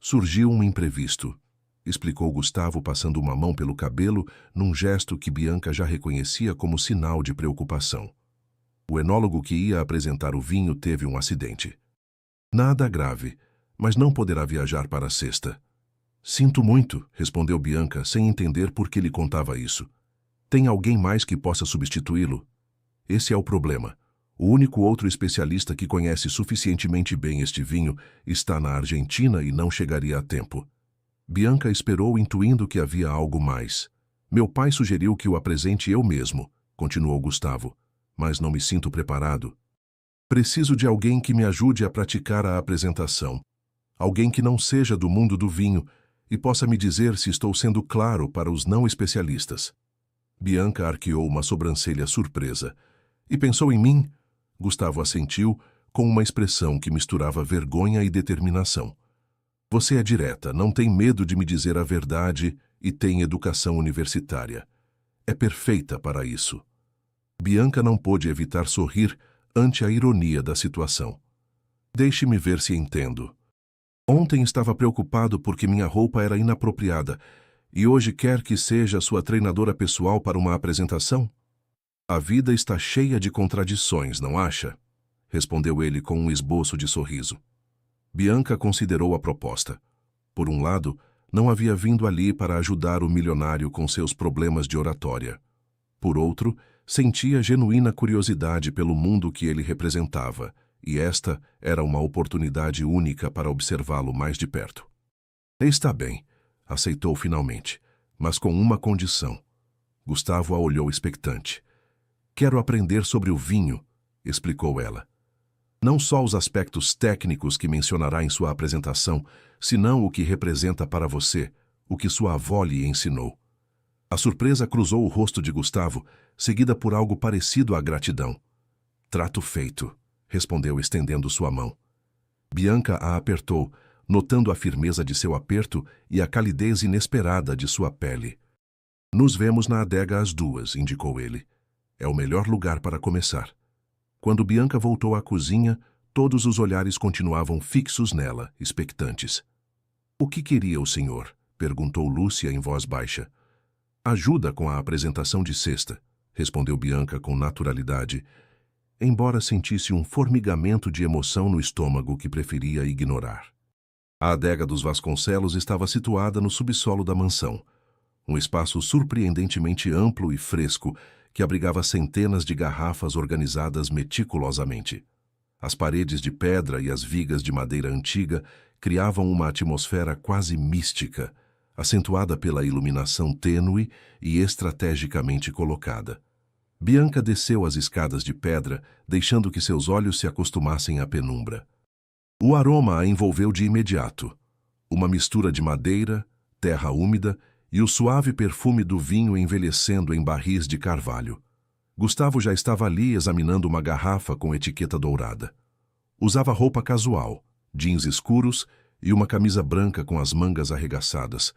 "Surgiu um imprevisto", explicou Gustavo passando uma mão pelo cabelo num gesto que Bianca já reconhecia como sinal de preocupação. "O enólogo que ia apresentar o vinho teve um acidente." "Nada grave, mas não poderá viajar para a sexta." "Sinto muito", respondeu Bianca, sem entender por que lhe contava isso. "Tem alguém mais que possa substituí-lo?" "Esse é o problema. O único outro especialista que conhece suficientemente bem este vinho está na Argentina e não chegaria a tempo." Bianca esperou, intuindo que havia algo mais. "Meu pai sugeriu que o apresente eu mesmo", continuou Gustavo, "mas não me sinto preparado. Preciso de alguém que me ajude a praticar a apresentação. Alguém que não seja do mundo do vinho e possa me dizer se estou sendo claro para os não especialistas." Bianca arqueou uma sobrancelha surpresa. "E pensou em mim?" Gustavo assentiu, com uma expressão que misturava vergonha e determinação. "Você é direta, não tem medo de me dizer a verdade e tem educação universitária. É perfeita para isso." Bianca não pôde evitar sorrir ante a ironia da situação. "Deixe-me ver se entendo. Ontem estava preocupado porque minha roupa era inapropriada e hoje quer que seja sua treinadora pessoal para uma apresentação? A vida está cheia de contradições, não acha?", respondeu ele com um esboço de sorriso. Bianca considerou a proposta. Por um lado, não havia vindo ali para ajudar o milionário com seus problemas de oratória. Por outro, sentia genuína curiosidade pelo mundo que ele representava, e esta era uma oportunidade única para observá-lo mais de perto. "Está bem", aceitou finalmente, mas com uma condição. Gustavo a olhou expectante. "Quero aprender sobre o vinho", explicou ela. Não só os aspectos técnicos que mencionará em sua apresentação, senão o que representa para você, o que sua avó lhe ensinou. A surpresa cruzou o rosto de Gustavo, seguida por algo parecido à gratidão. Trato feito, respondeu estendendo sua mão. Bianca a apertou, notando a firmeza de seu aperto e a calidez inesperada de sua pele. Nos vemos na adega às 2, indicou ele. É o melhor lugar para começar. Quando Bianca voltou à cozinha, todos os olhares continuavam fixos nela, expectantes. O que queria o senhor? Perguntou Lúcia em voz baixa. Ajuda com a apresentação de cesta, respondeu Bianca com naturalidade, embora sentisse um formigamento de emoção no estômago que preferia ignorar. A adega dos Vasconcelos estava situada no subsolo da mansão, um espaço surpreendentemente amplo e fresco que abrigava centenas de garrafas organizadas meticulosamente. As paredes de pedra e as vigas de madeira antiga criavam uma atmosfera quase mística, acentuada pela iluminação tênue e estrategicamente colocada. Bianca desceu as escadas de pedra, deixando que seus olhos se acostumassem à penumbra. O aroma a envolveu de imediato. Uma mistura de madeira, terra úmida e o suave perfume do vinho envelhecendo em barris de carvalho. Gustavo já estava ali examinando uma garrafa com etiqueta dourada. Usava roupa casual, jeans escuros e uma camisa branca com as mangas arregaçadas.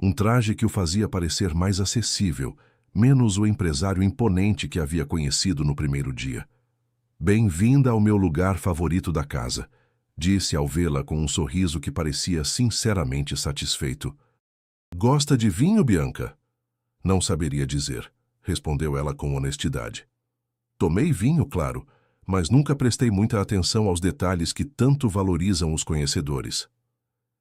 Um traje que o fazia parecer mais acessível, menos o empresário imponente que havia conhecido no primeiro dia. Bem-vinda ao meu lugar favorito da casa, disse ao vê-la com um sorriso que parecia sinceramente satisfeito. Gosta de vinho, Bianca? Não saberia dizer, respondeu ela com honestidade. Tomei vinho, claro, mas nunca prestei muita atenção aos detalhes que tanto valorizam os conhecedores.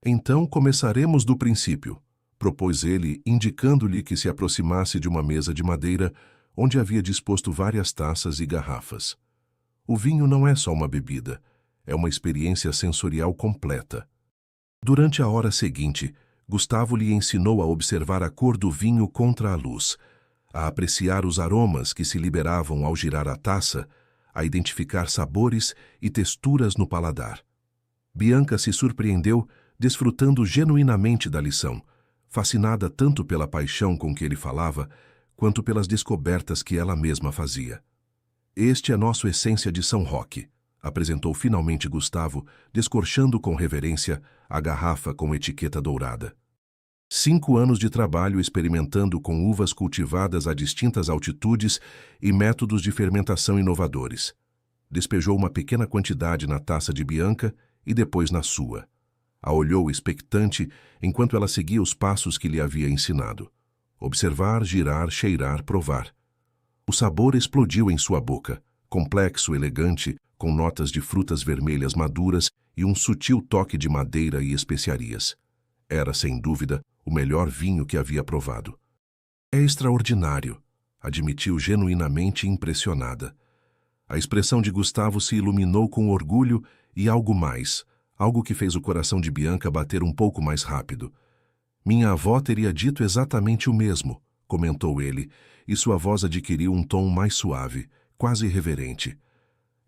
Então começaremos do princípio, propôs ele, indicando-lhe que se aproximasse de uma mesa de madeira onde havia disposto várias taças e garrafas. O vinho não é só uma bebida, é uma experiência sensorial completa. Durante a hora seguinte, Gustavo lhe ensinou a observar a cor do vinho contra a luz, a apreciar os aromas que se liberavam ao girar a taça, a identificar sabores e texturas no paladar. Bianca se surpreendeu, desfrutando genuinamente da lição, fascinada tanto pela paixão com que ele falava, quanto pelas descobertas que ela mesma fazia. Este é nosso Essência de São Roque, apresentou finalmente Gustavo, descorchando com reverência a garrafa com etiqueta dourada. 5 anos de trabalho experimentando com uvas cultivadas a distintas altitudes e métodos de fermentação inovadores. Despejou uma pequena quantidade na taça de Bianca e depois na sua. A olhou expectante enquanto ela seguia os passos que lhe havia ensinado. Observar, girar, cheirar, provar. O sabor explodiu em sua boca, complexo, elegante, com notas de frutas vermelhas maduras e um sutil toque de madeira e especiarias. Era, sem dúvida, o melhor vinho que havia provado. É extraordinário, admitiu genuinamente impressionada. A expressão de Gustavo se iluminou com orgulho e algo mais, algo que fez o coração de Bianca bater um pouco mais rápido. Minha avó teria dito exatamente o mesmo, comentou ele, e sua voz adquiriu um tom mais suave, quase reverente.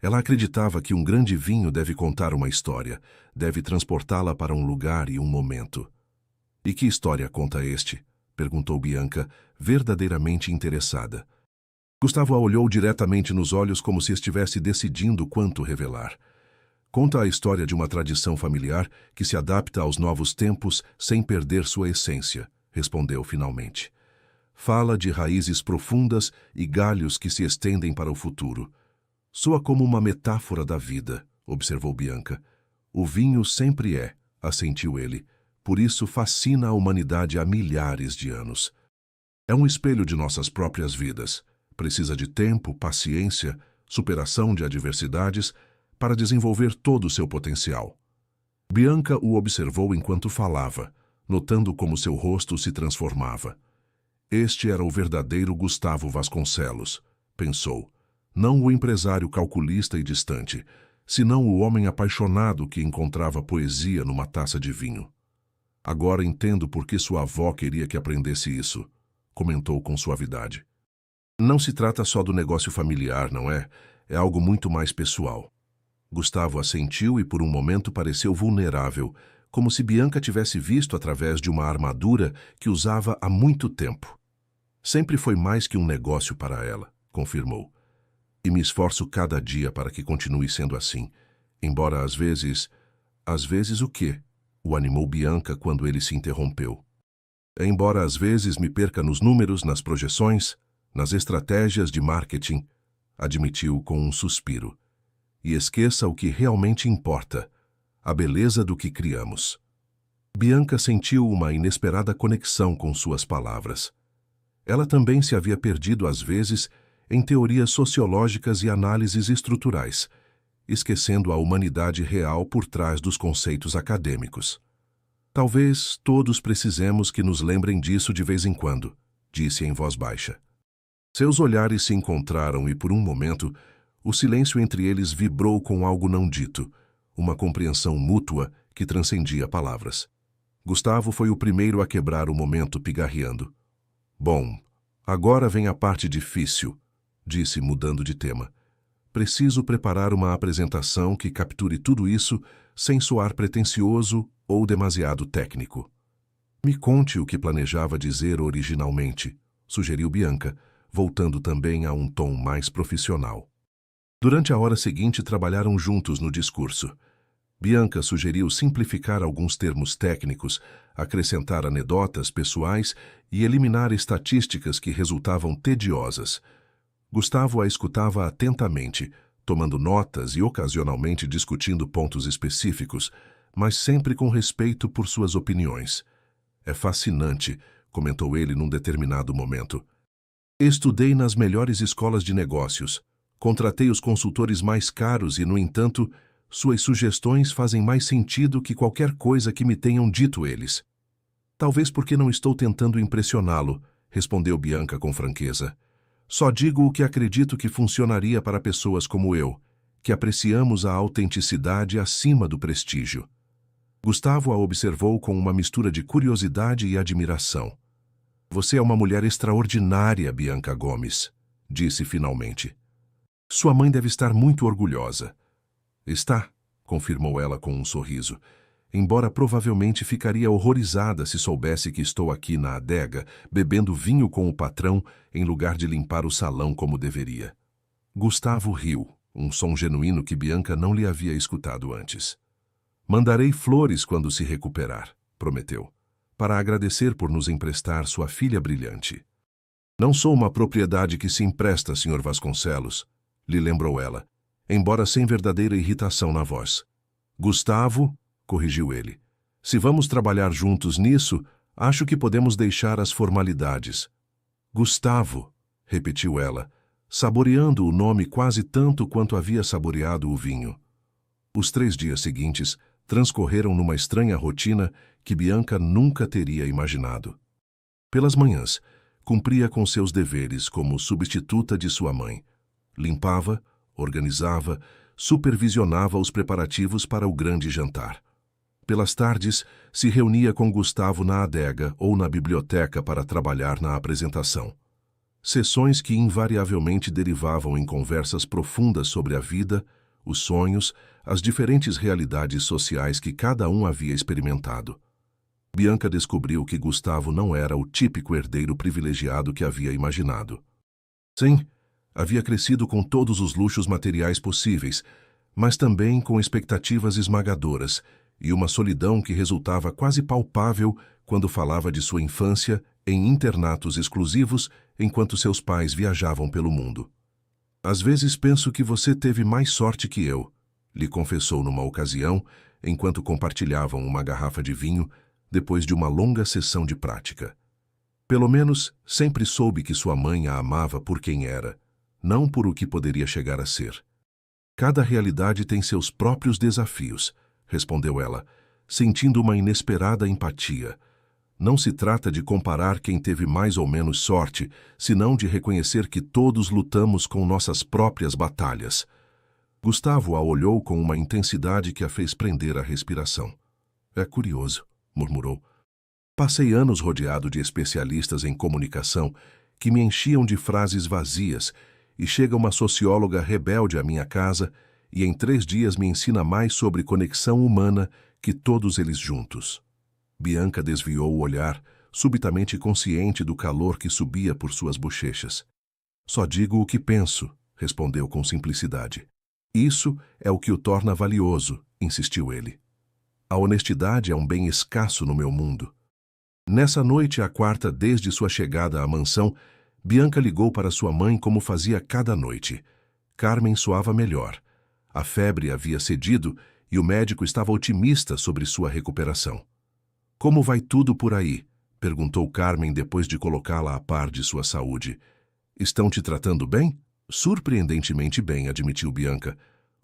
Ela acreditava que um grande vinho deve contar uma história, deve transportá-la para um lugar e um momento. E que história conta este? Perguntou Bianca, verdadeiramente interessada. Gustavo a olhou diretamente nos olhos como se estivesse decidindo quanto revelar. Conta a história de uma tradição familiar que se adapta aos novos tempos sem perder sua essência, respondeu finalmente. Fala de raízes profundas e galhos que se estendem para o futuro. Soa como uma metáfora da vida, observou Bianca. O vinho sempre é, assentiu ele. Por isso fascina a humanidade há milhares de anos. É um espelho de nossas próprias vidas. Precisa de tempo, paciência, superação de adversidades para desenvolver todo o seu potencial. Bianca o observou enquanto falava, notando como seu rosto se transformava. Este era o verdadeiro Gustavo Vasconcelos, pensou. Não o empresário calculista e distante, senão o homem apaixonado que encontrava poesia numa taça de vinho. Agora entendo por que sua avó queria que aprendesse isso, comentou com suavidade. Não se trata só do negócio familiar, não é? É algo muito mais pessoal. Gustavo assentiu e por um momento pareceu vulnerável, como se Bianca tivesse visto através de uma armadura que usava há muito tempo. Sempre foi mais que um negócio para ela, confirmou. E me esforço cada dia para que continue sendo assim, embora às vezes... Às vezes o quê? O animou Bianca quando ele se interrompeu. Embora às vezes me perca nos números, nas projeções, nas estratégias de marketing, admitiu com um suspiro. E esqueça o que realmente importa, a beleza do que criamos. Bianca sentiu uma inesperada conexão com suas palavras. Ela também se havia perdido às vezes em teorias sociológicas e análises estruturais, esquecendo a humanidade real por trás dos conceitos acadêmicos. Talvez todos precisemos que nos lembrem disso de vez em quando, disse em voz baixa. Seus olhares se encontraram e, por um momento, o silêncio entre eles vibrou com algo não dito, uma compreensão mútua que transcendia palavras. Gustavo foi o primeiro a quebrar o momento pigarreando. Bom, agora vem a parte difícil, disse mudando de tema. Preciso preparar uma apresentação que capture tudo isso sem soar pretensioso ou demasiado técnico. Me conte o que planejava dizer originalmente, sugeriu Bianca, voltando também a um tom mais profissional. Durante a hora seguinte trabalharam juntos no discurso. Bianca sugeriu simplificar alguns termos técnicos, acrescentar anedotas pessoais e eliminar estatísticas que resultavam tediosas. Gustavo a escutava atentamente, tomando notas e ocasionalmente discutindo pontos específicos, mas sempre com respeito por suas opiniões. É fascinante, comentou ele num determinado momento. Estudei nas melhores escolas de negócios, contratei os consultores mais caros e, no entanto, suas sugestões fazem mais sentido que qualquer coisa que me tenham dito eles. Talvez porque não estou tentando impressioná-lo, respondeu Bianca com franqueza. Só digo o que acredito que funcionaria para pessoas como eu, que apreciamos a autenticidade acima do prestígio. Gustavo a observou com uma mistura de curiosidade e admiração. Você é uma mulher extraordinária, Bianca Gomes, disse finalmente. Sua mãe deve estar muito orgulhosa. Está, confirmou ela com um sorriso, embora provavelmente ficaria horrorizada se soubesse que estou aqui na adega, bebendo vinho com o patrão, em lugar de limpar o salão como deveria. Gustavo riu, um som genuíno que Bianca não lhe havia escutado antes. Mandarei flores quando se recuperar, prometeu, para agradecer por nos emprestar sua filha brilhante. Não sou uma propriedade que se empresta, Sr. Vasconcelos, lhe lembrou ela, embora sem verdadeira irritação na voz. Gustavo, corrigiu ele, se vamos trabalhar juntos nisso, acho que podemos deixar as formalidades. Gustavo, repetiu ela, saboreando o nome quase tanto quanto havia saboreado o vinho. Os 3 dias seguintes transcorreram numa estranha rotina que Bianca nunca teria imaginado. Pelas manhãs, cumpria com seus deveres como substituta de sua mãe. Limpava, organizava, supervisionava os preparativos para o grande jantar. Pelas tardes, se reunia com Gustavo na adega ou na biblioteca para trabalhar na apresentação. Sessões que invariavelmente derivavam em conversas profundas sobre a vida, os sonhos, as diferentes realidades sociais que cada um havia experimentado. Bianca descobriu que Gustavo não era o típico herdeiro privilegiado que havia imaginado. Sim, havia crescido com todos os luxos materiais possíveis, mas também com expectativas esmagadoras e uma solidão que resultava quase palpável quando falava de sua infância em internatos exclusivos enquanto seus pais viajavam pelo mundo. Às vezes penso que você teve mais sorte que eu, lhe confessou numa ocasião, enquanto compartilhavam uma garrafa de vinho depois de uma longa sessão de prática. Pelo menos sempre soube que sua mãe a amava por quem era, não por o que poderia chegar a ser. Cada realidade tem seus próprios desafios, respondeu ela, sentindo uma inesperada empatia. Não se trata de comparar quem teve mais ou menos sorte, senão de reconhecer que todos lutamos com nossas próprias batalhas. Gustavo a olhou com uma intensidade que a fez prender a respiração. É curioso, murmurou. Passei anos rodeado de especialistas em comunicação que me enchiam de frases vazias, e chega uma socióloga rebelde à minha casa e em 3 dias me ensina mais sobre conexão humana que todos eles juntos. Bianca desviou o olhar, subitamente consciente do calor que subia por suas bochechas. Só digo o que penso, respondeu com simplicidade. Isso é o que o torna valioso, insistiu ele. A honestidade é um bem escasso no meu mundo. Nessa noite, a 4ª desde sua chegada à mansão, Bianca ligou para sua mãe como fazia cada noite. Carmen soava melhor. A febre havia cedido e o médico estava otimista sobre sua recuperação. Como vai tudo por aí? Perguntou Carmen depois de colocá-la a par de sua saúde. Estão te tratando bem? Surpreendentemente bem, admitiu Bianca.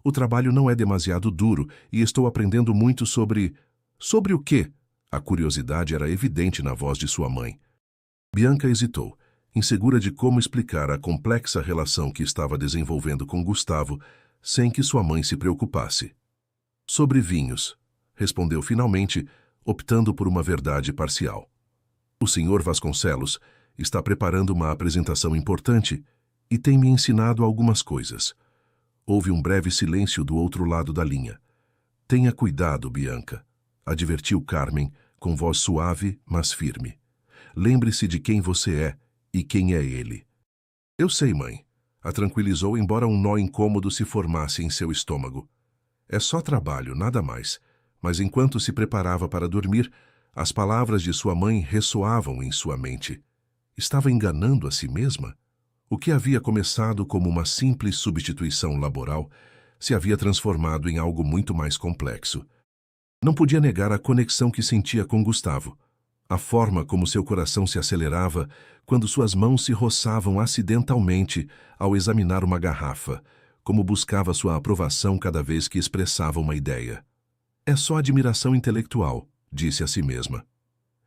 O trabalho não é demasiado duro e estou aprendendo muito sobre... Sobre o quê? A curiosidade era evidente na voz de sua mãe. Bianca hesitou, insegura de como explicar a complexa relação que estava desenvolvendo com Gustavo, sem que sua mãe se preocupasse. Sobre vinhos, respondeu finalmente, optando por uma verdade parcial. O Sr. Vasconcelos está preparando uma apresentação importante e tem me ensinado algumas coisas. Houve um breve silêncio do outro lado da linha. Tenha cuidado, Bianca, advertiu Carmen, com voz suave, mas firme. Lembre-se de quem você é e quem é ele. Eu sei, mãe, a tranquilizou, embora um nó incômodo se formasse em seu estômago. É só trabalho, nada mais. Mas enquanto se preparava para dormir, as palavras de sua mãe ressoavam em sua mente. Estava enganando a si mesma? O que havia começado como uma simples substituição laboral se havia transformado em algo muito mais complexo. Não podia negar a conexão que sentia com Gustavo, a forma como seu coração se acelerava quando suas mãos se roçavam acidentalmente ao examinar uma garrafa, como buscava sua aprovação cada vez que expressava uma ideia. É só admiração intelectual, disse a si mesma.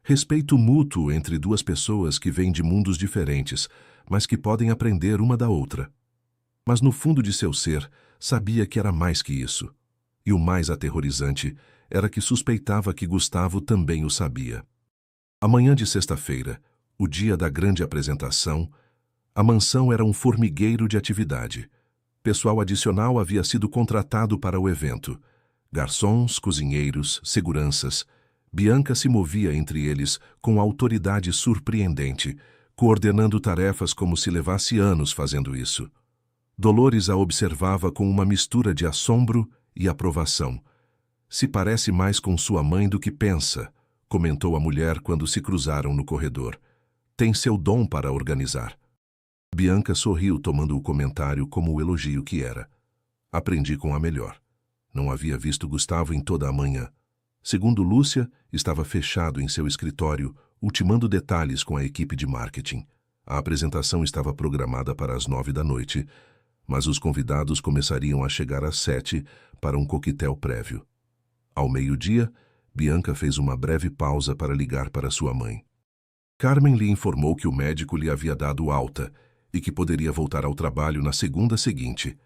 Respeito mútuo entre duas pessoas que vêm de mundos diferentes, mas que podem aprender uma da outra. Mas no fundo de seu ser, sabia que era mais que isso. E o mais aterrorizante era que suspeitava que Gustavo também o sabia. A manhã de sexta-feira, o dia da grande apresentação, a mansão era um formigueiro de atividade. Pessoal adicional havia sido contratado para o evento. Garçons, cozinheiros, seguranças. Bianca se movia entre eles com autoridade surpreendente, coordenando tarefas como se levasse anos fazendo isso. Dolores a observava com uma mistura de assombro e aprovação. Se parece mais com sua mãe do que pensa, comentou a mulher quando se cruzaram no corredor. Tem seu dom para organizar. Bianca sorriu, tomando o comentário como o elogio que era. Aprendi com a melhor. Não havia visto Gustavo em toda a manhã. Segundo Lúcia, estava fechado em seu escritório, ultimando detalhes com a equipe de marketing. A apresentação estava programada para as 9 da noite, mas os convidados começariam a chegar às 7 para um coquetel prévio. Ao meio-dia, Bianca fez uma breve pausa para ligar para sua mãe. Carmen lhe informou que o médico lhe havia dado alta e que poderia voltar ao trabalho na segunda seguinte.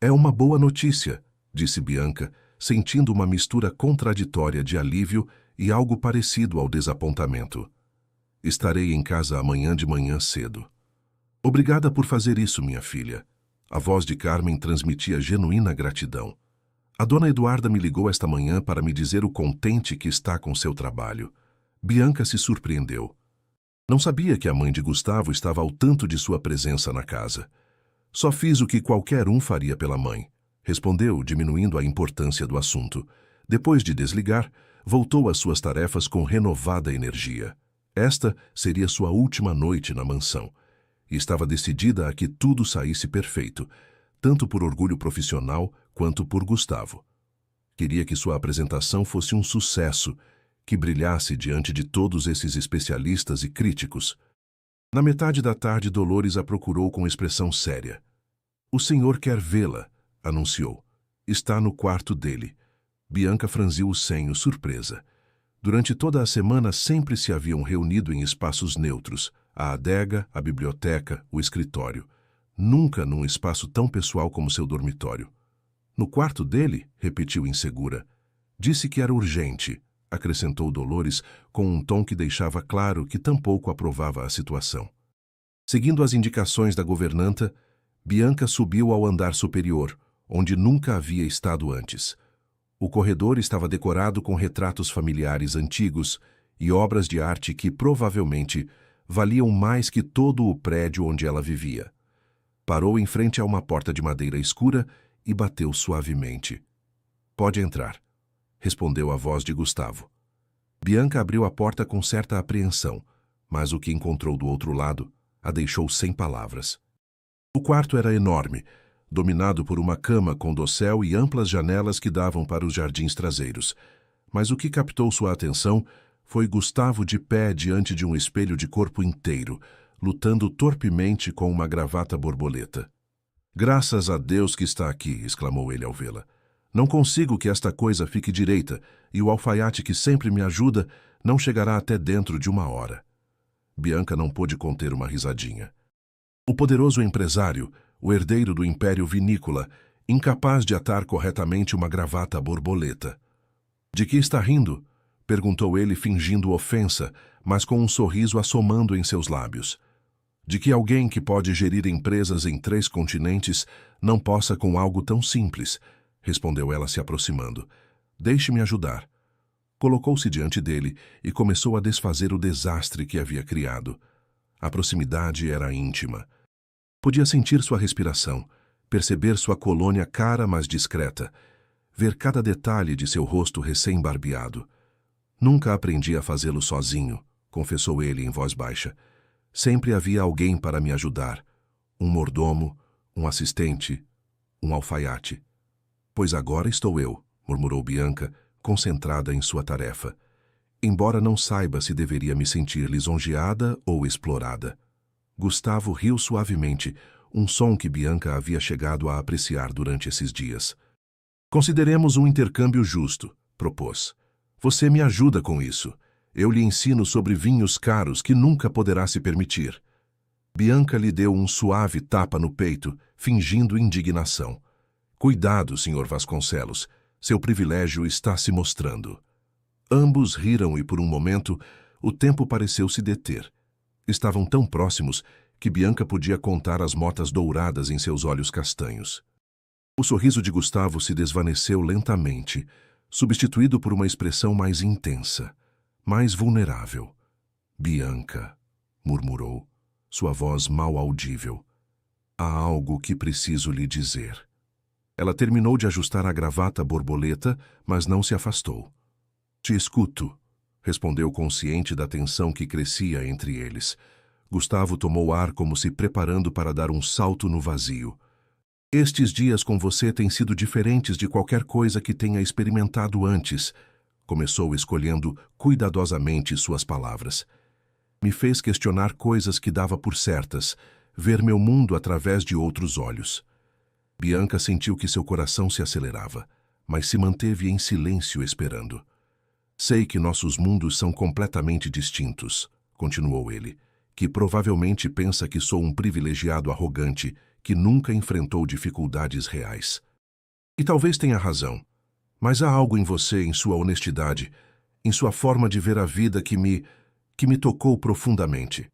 É uma boa notícia, disse Bianca, sentindo uma mistura contraditória de alívio e algo parecido ao desapontamento. Estarei em casa amanhã de manhã cedo. Obrigada por fazer isso, minha filha. A voz de Carmen transmitia genuína gratidão. A dona Eduarda me ligou esta manhã para me dizer o contente que está com seu trabalho. Bianca se surpreendeu. Não sabia que a mãe de Gustavo estava ao tanto de sua presença na casa. Só fiz o que qualquer um faria pela mãe, respondeu, diminuindo a importância do assunto. Depois de desligar, voltou às suas tarefas com renovada energia. Esta seria sua última noite na mansão, e estava decidida a que tudo saísse perfeito, tanto por orgulho profissional quanto por Gustavo. Queria que sua apresentação fosse um sucesso, que brilhasse diante de todos esses especialistas e críticos. Na metade da tarde, Dolores a procurou com expressão séria. O senhor quer vê-la, anunciou. Está no quarto dele. Bianca franziu o senho, surpresa. Durante toda a semana sempre se haviam reunido em espaços neutros, a adega, a biblioteca, o escritório. Nunca num espaço tão pessoal como seu dormitório. No quarto dele, repetiu insegura. Disse que era urgente, acrescentou Dolores com um tom que deixava claro que tampouco aprovava a situação. Seguindo as indicações da governanta, Bianca subiu ao andar superior, onde nunca havia estado antes. O corredor estava decorado com retratos familiares antigos e obras de arte que, provavelmente, valiam mais que todo o prédio onde ela vivia. Parou em frente a uma porta de madeira escura e bateu suavemente. "Pode entrar", respondeu a voz de Gustavo. Bianca abriu a porta com certa apreensão, mas o que encontrou do outro lado a deixou sem palavras. O quarto era enorme, dominado por uma cama com dossel e amplas janelas que davam para os jardins traseiros. Mas o que captou sua atenção foi Gustavo de pé diante de um espelho de corpo inteiro, lutando torpemente com uma gravata borboleta. "Graças a Deus que está aqui", exclamou ele ao vê-la. "Não consigo que esta coisa fique direita, e o alfaiate que sempre me ajuda não chegará até dentro de uma hora." Bianca não pôde conter uma risadinha. O poderoso empresário, o herdeiro do império vinícola, incapaz de atar corretamente uma gravata borboleta. "De que está rindo?" perguntou ele, fingindo ofensa, mas com um sorriso assomando em seus lábios. "De que alguém que pode gerir empresas em 3 continentes não possa com algo tão simples", respondeu ela se aproximando. "Deixe-me ajudar." Colocou-se diante dele e começou a desfazer o desastre que havia criado. A proximidade era íntima. Podia sentir sua respiração, perceber sua colônia cara mas discreta, ver cada detalhe de seu rosto recém-barbeado. "Nunca aprendi a fazê-lo sozinho", confessou ele em voz baixa. "Sempre havia alguém para me ajudar. Um mordomo, um assistente, um alfaiate." "Pois agora estou eu", murmurou Bianca, concentrada em sua tarefa. Embora não saiba se deveria me sentir lisonjeada ou explorada. Gustavo riu suavemente, um som que Bianca havia chegado a apreciar durante esses dias. "Consideremos um intercâmbio justo", propôs. "Você me ajuda com isso. Eu lhe ensino sobre vinhos caros que nunca poderá se permitir." Bianca lhe deu um suave tapa no peito, fingindo indignação. "Cuidado, Sr. Vasconcelos. Seu privilégio está se mostrando." Ambos riram e, por um momento, o tempo pareceu se deter. Estavam tão próximos que Bianca podia contar as motas douradas em seus olhos castanhos. O sorriso de Gustavo se desvaneceu lentamente, substituído por uma expressão mais intensa, mais vulnerável. "Bianca", murmurou, sua voz mal audível. "Há algo que preciso lhe dizer." Ela terminou de ajustar a gravata borboleta, mas não se afastou. "Te escuto", respondeu consciente da tensão que crescia entre eles. Gustavo tomou ar como se preparando para dar um salto no vazio. "Estes dias com você têm sido diferentes de qualquer coisa que tenha experimentado antes", começou escolhendo cuidadosamente suas palavras. "Me fez questionar coisas que dava por certas, ver meu mundo através de outros olhos." Bianca sentiu que seu coração se acelerava, mas se manteve em silêncio esperando. "Sei que nossos mundos são completamente distintos", continuou ele, "que provavelmente pensa que sou um privilegiado arrogante que nunca enfrentou dificuldades reais. E talvez tenha razão, mas há algo em você, em sua honestidade, em sua forma de ver a vida que me tocou profundamente."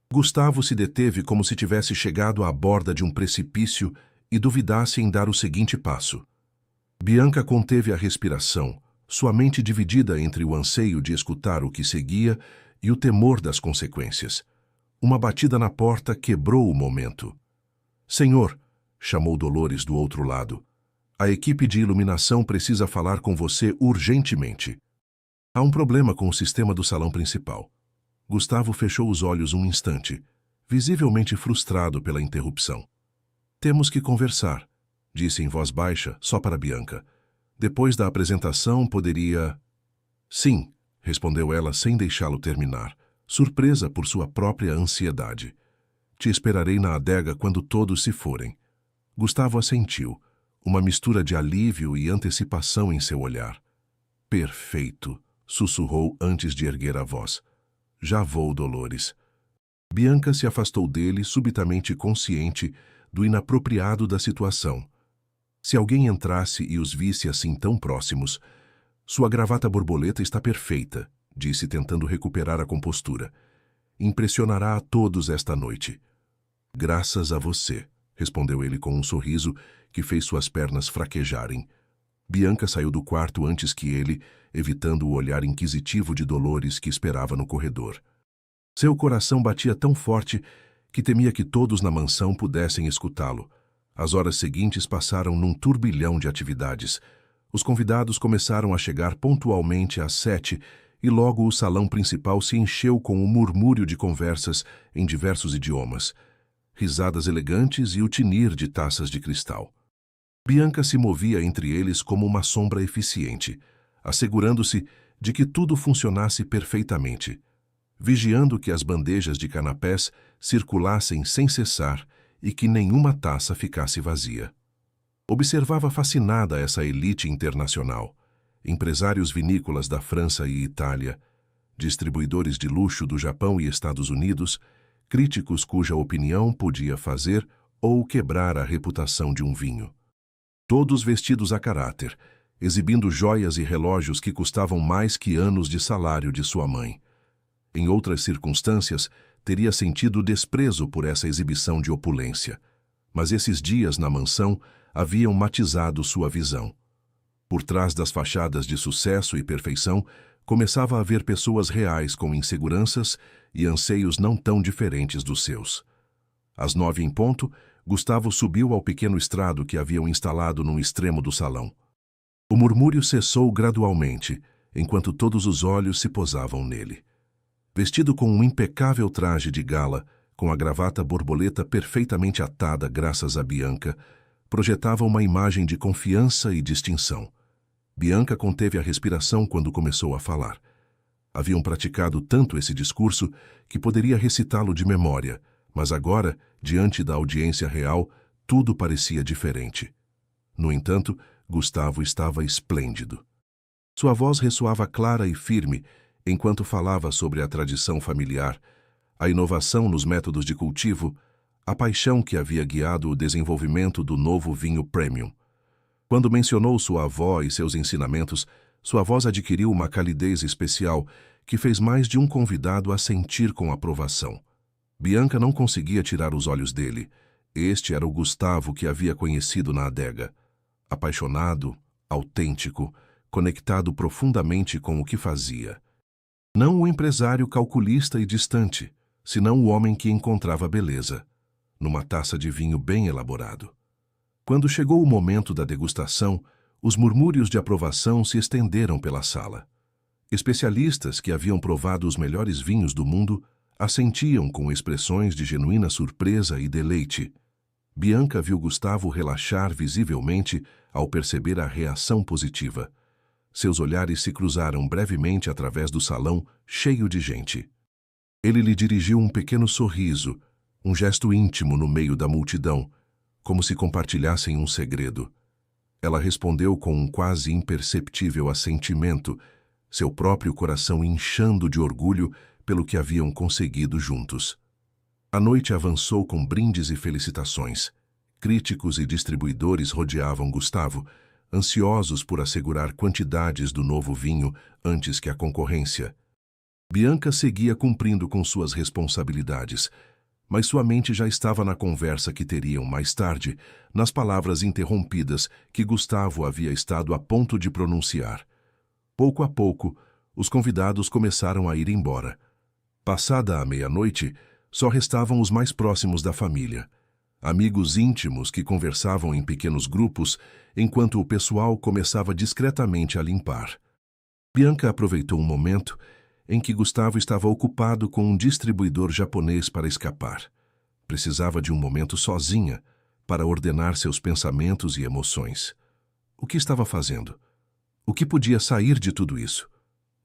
Gustavo se deteve como se tivesse chegado à borda de um precipício e duvidasse em dar o seguinte passo. Bianca conteve a respiração, sua mente dividida entre o anseio de escutar o que seguia e o temor das consequências. Uma batida na porta quebrou o momento. "Senhor", chamou Dolores do outro lado, "a equipe de iluminação precisa falar com você urgentemente." "Há um problema com o sistema do salão principal." Gustavo fechou os olhos um instante, visivelmente frustrado pela interrupção. "Temos que conversar", disse em voz baixa, só para Bianca. "Depois da apresentação, poderia..." "Sim", respondeu ela sem deixá-lo terminar, surpresa por sua própria ansiedade. "Te esperarei na adega quando todos se forem." Gustavo assentiu, uma mistura de alívio e antecipação em seu olhar. "Perfeito", sussurrou antes de erguer a voz. "Já vou, Dolores." Bianca se afastou dele, subitamente consciente do inapropriado da situação. Se alguém entrasse e os visse assim tão próximos... "Sua gravata borboleta está perfeita", disse tentando recuperar a compostura. "Impressionará a todos esta noite." "Graças a você", respondeu ele com um sorriso que fez suas pernas fraquejarem. Bianca saiu do quarto antes que ele, evitando o olhar inquisitivo de Dolores que esperava no corredor. Seu coração batia tão forte que temia que todos na mansão pudessem escutá-lo. As horas seguintes passaram num turbilhão de atividades. Os convidados começaram a chegar pontualmente às 7 e logo o salão principal se encheu com um murmúrio de conversas em diversos idiomas, risadas elegantes e o tinir de taças de cristal. Bianca se movia entre eles como uma sombra eficiente, assegurando-se de que tudo funcionasse perfeitamente, vigiando que as bandejas de canapés circulassem sem cessar e que nenhuma taça ficasse vazia. Observava fascinada essa elite internacional, empresários vinícolas da França e Itália, distribuidores de luxo do Japão e Estados Unidos, críticos cuja opinião podia fazer ou quebrar a reputação de um vinho. Todos vestidos a caráter, exibindo joias e relógios que custavam mais que anos de salário de sua mãe. Em outras circunstâncias, teria sentido desprezo por essa exibição de opulência, mas esses dias na mansão haviam matizado sua visão. Por trás das fachadas de sucesso e perfeição, começava a haver pessoas reais com inseguranças e anseios não tão diferentes dos seus. Às 9 em ponto, Gustavo subiu ao pequeno estrado que haviam instalado num extremo do salão. O murmúrio cessou gradualmente, enquanto todos os olhos se posavam nele. Vestido com um impecável traje de gala, com a gravata borboleta perfeitamente atada graças a Bianca, projetava uma imagem de confiança e distinção. Bianca conteve a respiração quando começou a falar. Haviam praticado tanto esse discurso que poderia recitá-lo de memória, mas agora, diante da audiência real, tudo parecia diferente. No entanto, Gustavo estava esplêndido. Sua voz ressoava clara e firme, enquanto falava sobre a tradição familiar, a inovação nos métodos de cultivo, a paixão que havia guiado o desenvolvimento do novo vinho premium. Quando mencionou sua avó e seus ensinamentos, sua voz adquiriu uma calidez especial que fez mais de um convidado assentir com aprovação. Bianca não conseguia tirar os olhos dele. Este era o Gustavo que havia conhecido na adega. Apaixonado, autêntico, conectado profundamente com o que fazia. Não o empresário calculista e distante, senão o homem que encontrava beleza, numa taça de vinho bem elaborado. Quando chegou o momento da degustação, os murmúrios de aprovação se estenderam pela sala. Especialistas que haviam provado os melhores vinhos do mundo assentiam com expressões de genuína surpresa e deleite. Bianca viu Gustavo relaxar visivelmente ao perceber a reação positiva. Seus olhares se cruzaram brevemente através do salão cheio de gente. Ele lhe dirigiu um pequeno sorriso, um gesto íntimo no meio da multidão, como se compartilhassem um segredo. Ela respondeu com um quase imperceptível assentimento, seu próprio coração inchando de orgulho pelo que haviam conseguido juntos. A noite avançou com brindes e felicitações. Críticos e distribuidores rodeavam Gustavo, ansiosos por assegurar quantidades do novo vinho antes que a concorrência. Bianca seguia cumprindo com suas responsabilidades, mas sua mente já estava na conversa que teriam mais tarde, nas palavras interrompidas que Gustavo havia estado a ponto de pronunciar. Pouco a pouco, os convidados começaram a ir embora. Passada a meia-noite, só restavam os mais próximos da família, amigos íntimos que conversavam em pequenos grupos enquanto o pessoal começava discretamente a limpar. Bianca aproveitou um momento em que Gustavo estava ocupado com um distribuidor japonês para escapar. Precisava de um momento sozinha para ordenar seus pensamentos e emoções. O que estava fazendo? O que podia sair de tudo isso?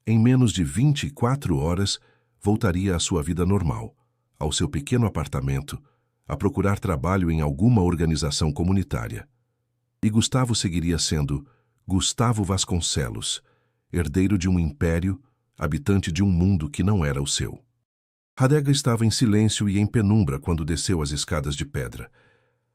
Em menos de 24 horas, voltaria à sua vida normal, ao seu pequeno apartamento, a procurar trabalho em alguma organização comunitária. E Gustavo seguiria sendo Gustavo Vasconcelos, herdeiro de um império, habitante de um mundo que não era o seu. Radega estava em silêncio e em penumbra quando desceu as escadas de pedra.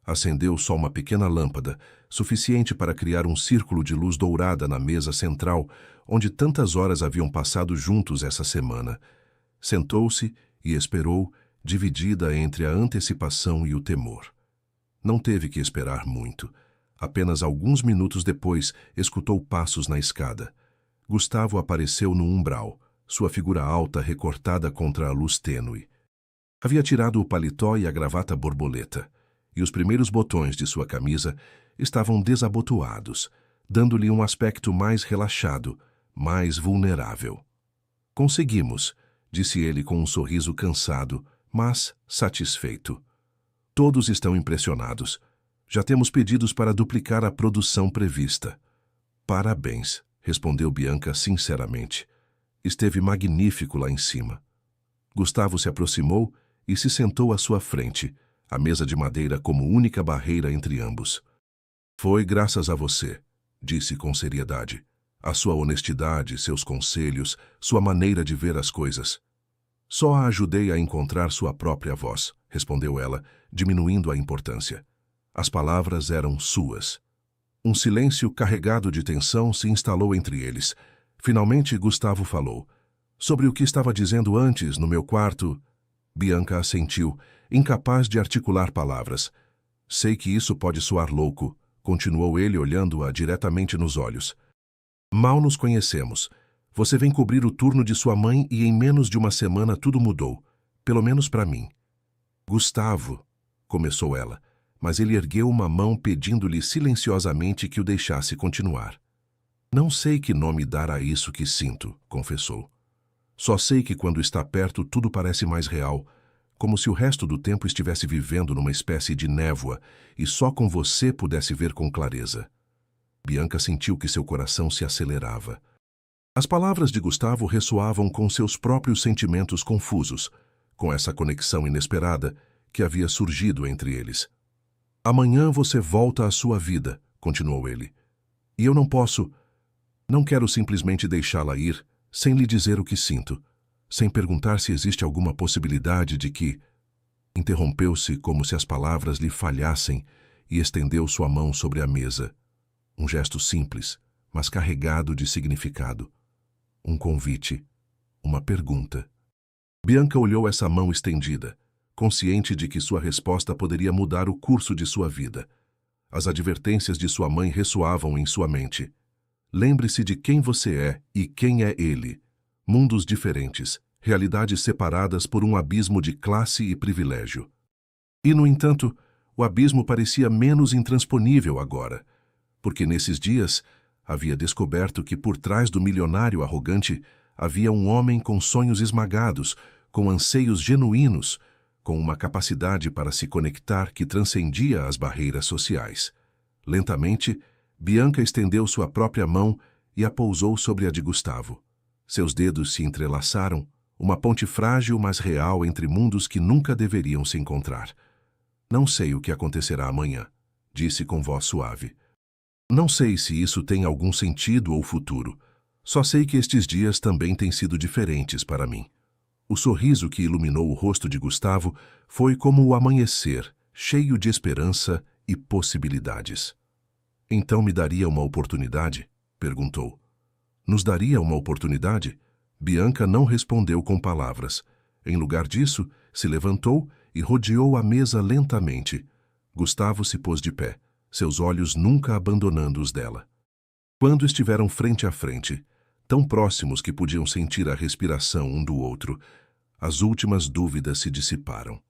Acendeu só uma pequena lâmpada, suficiente para criar um círculo de luz dourada na mesa central, onde tantas horas haviam passado juntos essa semana. Sentou-se e esperou, dividida entre a antecipação e o temor. Não teve que esperar muito. Apenas alguns minutos depois, escutou passos na escada. Gustavo apareceu no umbral, sua figura alta recortada contra a luz tênue. Havia tirado o paletó e a gravata borboleta, e os primeiros botões de sua camisa estavam desabotoados, dando-lhe um aspecto mais relaxado, mais vulnerável. Conseguimos, disse ele com um sorriso cansado, mas satisfeito. Todos estão impressionados. Já temos pedidos para duplicar a produção prevista. Parabéns, respondeu Bianca sinceramente. Esteve magnífico lá em cima. Gustavo se aproximou e se sentou à sua frente, a mesa de madeira como única barreira entre ambos. Foi graças a você, disse com seriedade. A sua honestidade, seus conselhos, sua maneira de ver as coisas. Só a ajudei a encontrar sua própria voz, respondeu ela, diminuindo a importância. As palavras eram suas. Um silêncio carregado de tensão se instalou entre eles. Finalmente, Gustavo falou. Sobre o que estava dizendo antes, no meu quarto... Bianca assentiu, incapaz de articular palavras. Sei que isso pode soar louco, continuou ele olhando-a diretamente nos olhos. Mal nos conhecemos. Você vem cobrir o turno de sua mãe e em menos de uma semana tudo mudou. Pelo menos para mim. Gustavo, começou ela, mas ele ergueu uma mão pedindo-lhe silenciosamente que o deixasse continuar. Não sei que nome dar a isso que sinto, confessou. Só sei que quando está perto tudo parece mais real, como se o resto do tempo estivesse vivendo numa espécie de névoa e só com você pudesse ver com clareza. Bianca sentiu que seu coração se acelerava. As palavras de Gustavo ressoavam com seus próprios sentimentos confusos, com essa conexão inesperada que havia surgido entre eles. Amanhã você volta à sua vida, continuou ele. E eu não posso... Não quero simplesmente deixá-la ir, sem lhe dizer o que sinto, sem perguntar se existe alguma possibilidade de que... Interrompeu-se como se as palavras lhe falhassem e estendeu sua mão sobre a mesa. Um gesto simples, mas carregado de significado. Um convite, uma pergunta. Bianca olhou essa mão estendida, consciente de que sua resposta poderia mudar o curso de sua vida. As advertências de sua mãe ressoavam em sua mente. Lembre-se de quem você é e quem é ele. Mundos diferentes, realidades separadas por um abismo de classe e privilégio. E, no entanto, o abismo parecia menos intransponível agora, porque nesses dias havia descoberto que por trás do milionário arrogante havia um homem com sonhos esmagados, com anseios genuínos, com uma capacidade para se conectar que transcendia as barreiras sociais. Lentamente, Bianca estendeu sua própria mão e a pousou sobre a de Gustavo. Seus dedos se entrelaçaram, uma ponte frágil mas real entre mundos que nunca deveriam se encontrar. Não sei o que acontecerá amanhã, disse com voz suave. Não sei se isso tem algum sentido ou futuro. Só sei que estes dias também têm sido diferentes para mim. O sorriso que iluminou o rosto de Gustavo foi como o amanhecer, cheio de esperança e possibilidades. Então me daria uma oportunidade? Perguntou. Nos daria uma oportunidade? Bianca não respondeu com palavras. Em lugar disso, se levantou e rodeou a mesa lentamente. Gustavo se pôs de pé, seus olhos nunca abandonando os dela. Quando estiveram frente a frente, tão próximos que podiam sentir a respiração um do outro, as últimas dúvidas se dissiparam.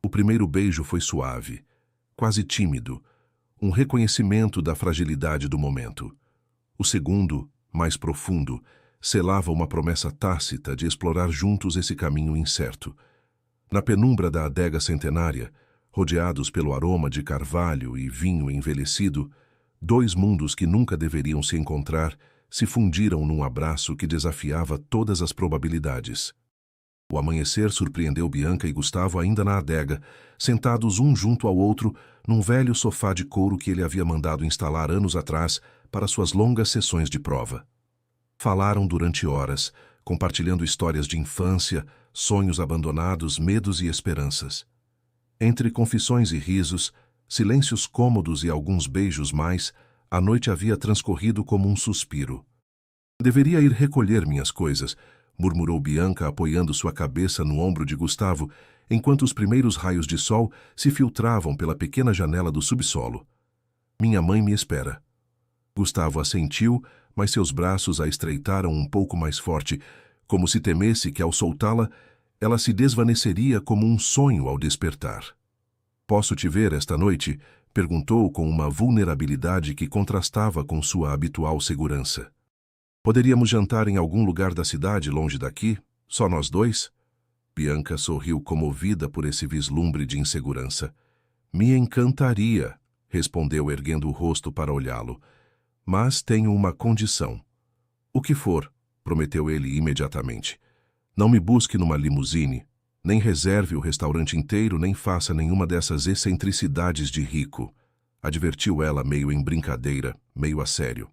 O primeiro beijo foi suave, quase tímido, um reconhecimento da fragilidade do momento. O segundo, mais profundo, selava uma promessa tácita de explorar juntos esse caminho incerto. Na penumbra da adega centenária, rodeados pelo aroma de carvalho e vinho envelhecido, dois mundos que nunca deveriam se encontrar se fundiram num abraço que desafiava todas as probabilidades. O amanhecer surpreendeu Bianca e Gustavo ainda na adega, sentados um junto ao outro num velho sofá de couro que ele havia mandado instalar anos atrás para suas longas sessões de prova. Falaram durante horas, compartilhando histórias de infância, sonhos abandonados, medos e esperanças. Entre confissões e risos, silêncios cômodos e alguns beijos mais, a noite havia transcorrido como um suspiro. Deveria ir recolher minhas coisas, murmurou Bianca apoiando sua cabeça no ombro de Gustavo, enquanto os primeiros raios de sol se filtravam pela pequena janela do subsolo. Minha mãe me espera. Gustavo assentiu, mas seus braços a estreitaram um pouco mais forte, como se temesse que, ao soltá-la, ela se desvaneceria como um sonho ao despertar. Posso te ver esta noite? Perguntou com uma vulnerabilidade que contrastava com sua habitual segurança. Poderíamos jantar em algum lugar da cidade, longe daqui? Só nós dois? Bianca sorriu comovida por esse vislumbre de insegurança. Me encantaria, respondeu erguendo o rosto para olhá-lo. Mas tenho uma condição. O que for, prometeu ele imediatamente. Não me busque numa limusine, nem reserve o restaurante inteiro, nem faça nenhuma dessas excentricidades de rico, advertiu ela meio em brincadeira, meio a sério.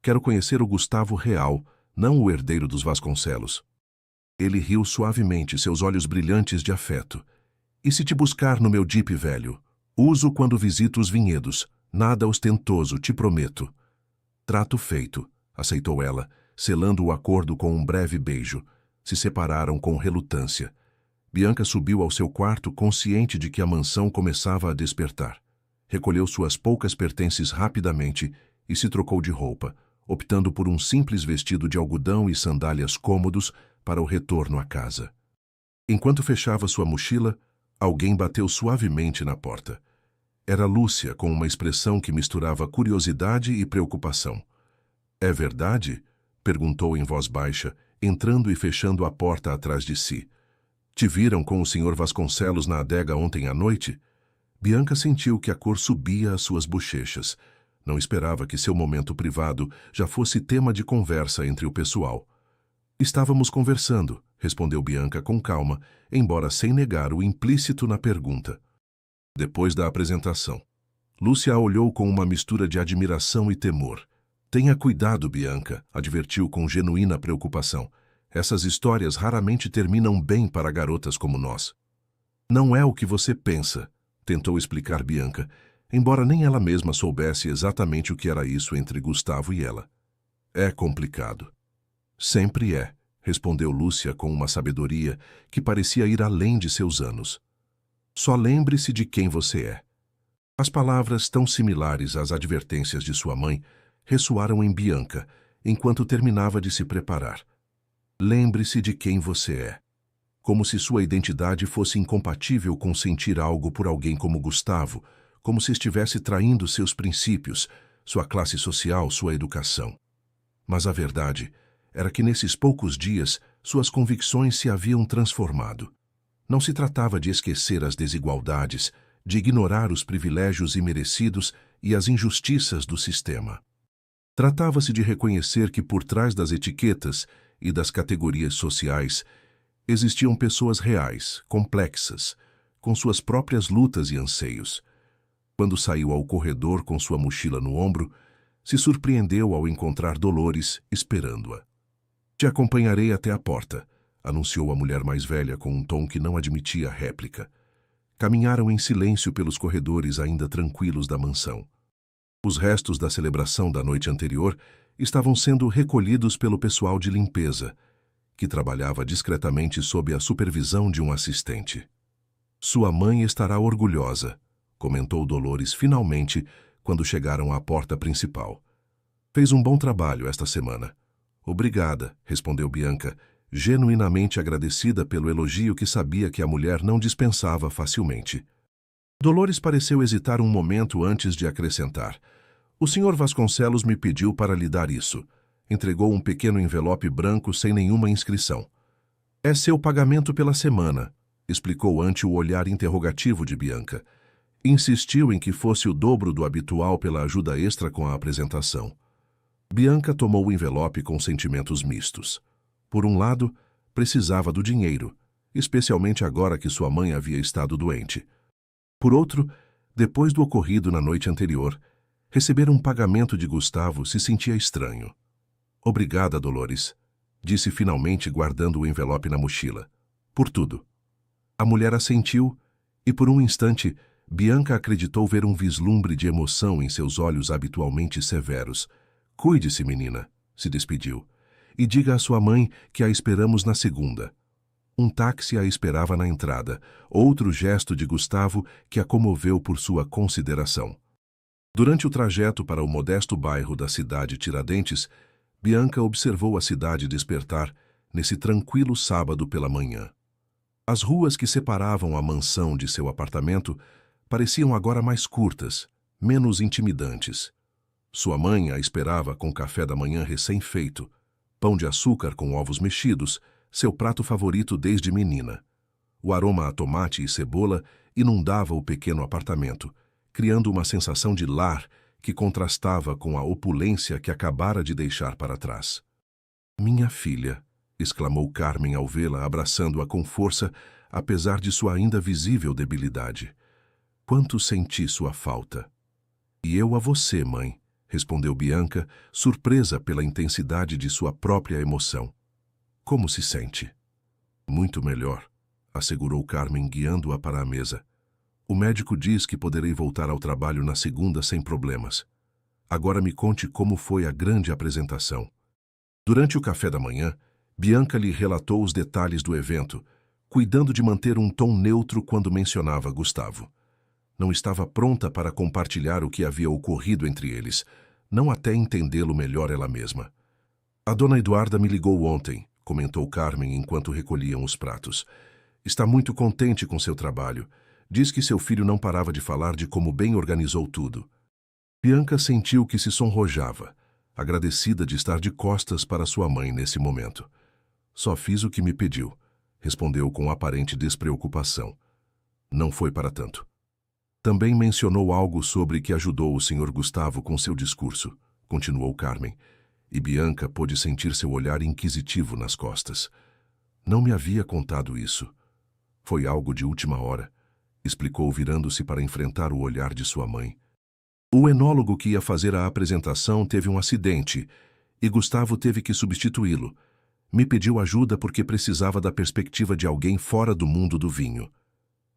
Quero conhecer o Gustavo real, não o herdeiro dos Vasconcelos. Ele riu suavemente, seus olhos brilhantes de afeto. E se te buscar no meu Jeep velho? Uso quando visito os vinhedos. Nada ostentoso, te prometo. Trato feito, aceitou ela, selando o acordo com um breve beijo. Se separaram com relutância. Bianca subiu ao seu quarto consciente de que a mansão começava a despertar. Recolheu suas poucas pertences rapidamente e se trocou de roupa, optando por um simples vestido de algodão e sandálias cômodos para o retorno à casa. Enquanto fechava sua mochila, alguém bateu suavemente na porta. Era Lúcia, com uma expressão que misturava curiosidade e preocupação. É verdade? Perguntou em voz baixa, entrando e fechando a porta atrás de si. Te viram com o Sr. Vasconcelos na adega ontem à noite? Bianca sentiu que a cor subia às suas bochechas. Não esperava que seu momento privado já fosse tema de conversa entre o pessoal. Estávamos conversando, respondeu Bianca com calma, embora sem negar o implícito na pergunta. Depois da apresentação, Lúcia a olhou com uma mistura de admiração e temor. Tenha cuidado, Bianca, advertiu com genuína preocupação. Essas histórias raramente terminam bem para garotas como nós. Não é o que você pensa, tentou explicar Bianca, embora nem ela mesma soubesse exatamente o que era isso entre Gustavo e ela. É complicado. Sempre é, respondeu Lúcia com uma sabedoria que parecia ir além de seus anos. Só lembre-se de quem você é. As palavras, tão similares às advertências de sua mãe, ressoaram em Bianca, enquanto terminava de se preparar. Lembre-se de quem você é. Como se sua identidade fosse incompatível com sentir algo por alguém como Gustavo, como se estivesse traindo seus princípios, sua classe social, sua educação. Mas a verdade era que nesses poucos dias suas convicções se haviam transformado. Não se tratava de esquecer as desigualdades, de ignorar os privilégios imerecidos e as injustiças do sistema. Tratava-se de reconhecer que por trás das etiquetas e das categorias sociais existiam pessoas reais, complexas, com suas próprias lutas e anseios. Quando saiu ao corredor com sua mochila no ombro, se surpreendeu ao encontrar Dolores esperando-a. Te acompanharei até a porta, anunciou a mulher mais velha com um tom que não admitia réplica. Caminharam em silêncio pelos corredores ainda tranquilos da mansão. Os restos da celebração da noite anterior estavam sendo recolhidos pelo pessoal de limpeza, que trabalhava discretamente sob a supervisão de um assistente. Sua mãe estará orgulhosa, comentou Dolores finalmente quando chegaram à porta principal. Fez um bom trabalho esta semana. Obrigada, respondeu Bianca, genuinamente agradecida pelo elogio que sabia que a mulher não dispensava facilmente. Dolores pareceu hesitar um momento antes de acrescentar. O Sr. Vasconcelos me pediu para lhe dar isso. Entregou um pequeno envelope branco sem nenhuma inscrição. É seu pagamento pela semana, explicou ante o olhar interrogativo de Bianca. Insistiu em que fosse o dobro do habitual pela ajuda extra com a apresentação. Bianca tomou o envelope com sentimentos mistos. Por um lado, precisava do dinheiro, especialmente agora que sua mãe havia estado doente. Por outro, depois do ocorrido na noite anterior, receber um pagamento de Gustavo se sentia estranho. Obrigada, Dolores, disse finalmente guardando o envelope na mochila. Por tudo. A mulher assentiu e, por um instante, Bianca acreditou ver um vislumbre de emoção em seus olhos habitualmente severos. Cuide-se, menina, se despediu. E diga à sua mãe que a esperamos na segunda. Um táxi a esperava na entrada, outro gesto de Gustavo que a comoveu por sua consideração. Durante o trajeto para o modesto bairro da cidade Tiradentes, Bianca observou a cidade despertar nesse tranquilo sábado pela manhã. As ruas que separavam a mansão de seu apartamento pareciam agora mais curtas, menos intimidantes. Sua mãe a esperava com café da manhã recém-feito, pão de açúcar com ovos mexidos, seu prato favorito desde menina. O aroma a tomate e cebola inundava o pequeno apartamento, criando uma sensação de lar que contrastava com a opulência que acabara de deixar para trás. "Minha filha", exclamou Carmen ao vê-la abraçando-a com força, apesar de sua ainda visível debilidade. "Quanto senti sua falta." "E eu a você, mãe", respondeu Bianca, surpresa pela intensidade de sua própria emoção. "Como se sente?" "Muito melhor", assegurou Carmen, guiando-a para a mesa. "O médico diz que poderei voltar ao trabalho na segunda sem problemas. Agora me conte como foi a grande apresentação." Durante o café da manhã, Bianca lhe relatou os detalhes do evento, cuidando de manter um tom neutro quando mencionava Gustavo. Não estava pronta para compartilhar o que havia ocorrido entre eles, não até entendê-lo melhor ela mesma. "A dona Eduarda me ligou ontem", comentou Carmen enquanto recolhiam os pratos. "Está muito contente com seu trabalho. Diz que seu filho não parava de falar de como bem organizou tudo." Bianca sentiu que se sonrojava, agradecida de estar de costas para sua mãe nesse momento. "Só fiz o que me pediu", respondeu com aparente despreocupação. "Não foi para tanto." "Também mencionou algo sobre que ajudou o Sr. Gustavo com seu discurso", continuou Carmen, e Bianca pôde sentir seu olhar inquisitivo nas costas. "Não me havia contado isso." "Foi algo de última hora", explicou virando-se para enfrentar o olhar de sua mãe. "O enólogo que ia fazer a apresentação teve um acidente e Gustavo teve que substituí-lo. Me pediu ajuda porque precisava da perspectiva de alguém fora do mundo do vinho."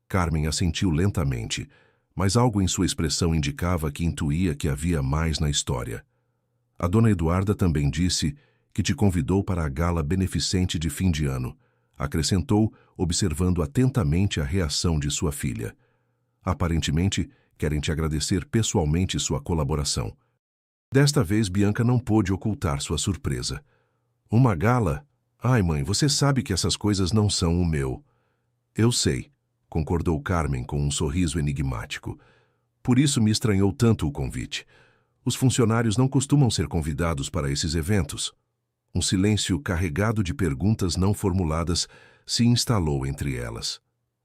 Carmen assentiu lentamente, mas algo em sua expressão indicava que intuía que havia mais na história. "A dona Eduarda também disse que te convidou para a gala beneficente de fim de ano", acrescentou, observando atentamente a reação de sua filha. "Aparentemente, querem te agradecer pessoalmente sua colaboração." Desta vez, Bianca não pôde ocultar sua surpresa. "Uma gala? Ai, mãe, você sabe que essas coisas não são o meu." "Eu sei", concordou Carmen com um sorriso enigmático. "Por isso me estranhou tanto o convite. Os funcionários não costumam ser convidados para esses eventos." Um silêncio carregado de perguntas não formuladas se instalou entre elas.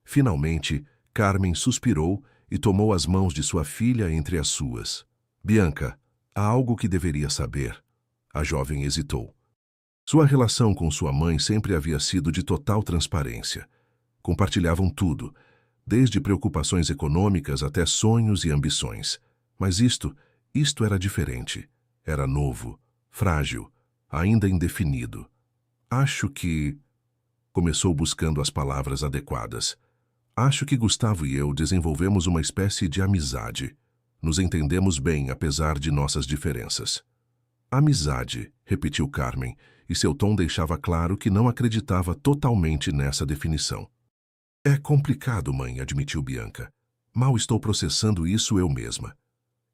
Finalmente, Carmen suspirou e tomou as mãos de sua filha entre as suas. "Bianca, há algo que deveria saber." A jovem hesitou. Sua relação com sua mãe sempre havia sido de total transparência. Compartilhavam tudo, desde preocupações econômicas até sonhos e ambições. Mas isto era diferente. Era novo, frágil, ainda indefinido. "Acho que..." Começou buscando as palavras adequadas. "Acho que Gustavo e eu desenvolvemos uma espécie de amizade. Nos entendemos bem, apesar de nossas diferenças." "Amizade", repetiu Carmen, e seu tom deixava claro que não acreditava totalmente nessa definição. "É complicado, mãe", admitiu Bianca. "Mal estou processando isso eu mesma."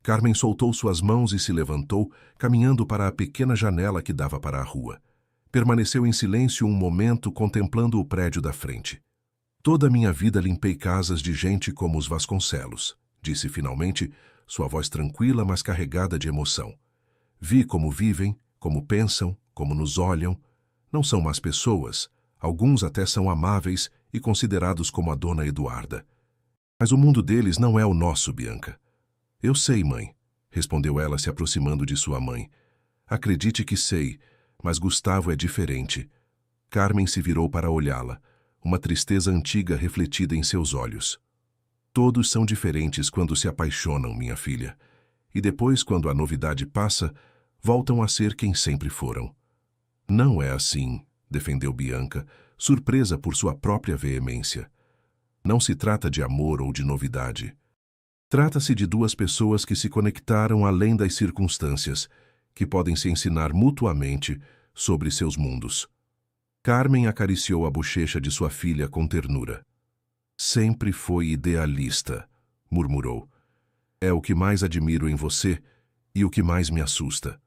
Carmen soltou suas mãos e se levantou, caminhando para a pequena janela que dava para a rua. Permaneceu em silêncio um momento contemplando o prédio da frente. "Toda a minha vida limpei casas de gente como os Vasconcelos", disse finalmente, sua voz tranquila, mas carregada de emoção. "Vi como vivem, como pensam, como nos olham. Não são más pessoas, alguns até são amáveis e considerados como a dona Eduarda. Mas o mundo deles não é o nosso, Bianca." "Eu sei, mãe", respondeu ela se aproximando de sua mãe. "Acredite que sei, mas Gustavo é diferente." Carmen se virou para olhá-la, uma tristeza antiga refletida em seus olhos. "Todos são diferentes quando se apaixonam, minha filha. E depois, quando a novidade passa, voltam a ser quem sempre foram." "Não é assim", defendeu Bianca, surpresa por sua própria veemência. "Não se trata de amor ou de novidade. Trata-se de duas pessoas que se conectaram além das circunstâncias, que podem se ensinar mutuamente sobre seus mundos." Carmen acariciou a bochecha de sua filha com ternura. "Sempre foi idealista", murmurou. É o que mais admiro em você e o que mais me assusta.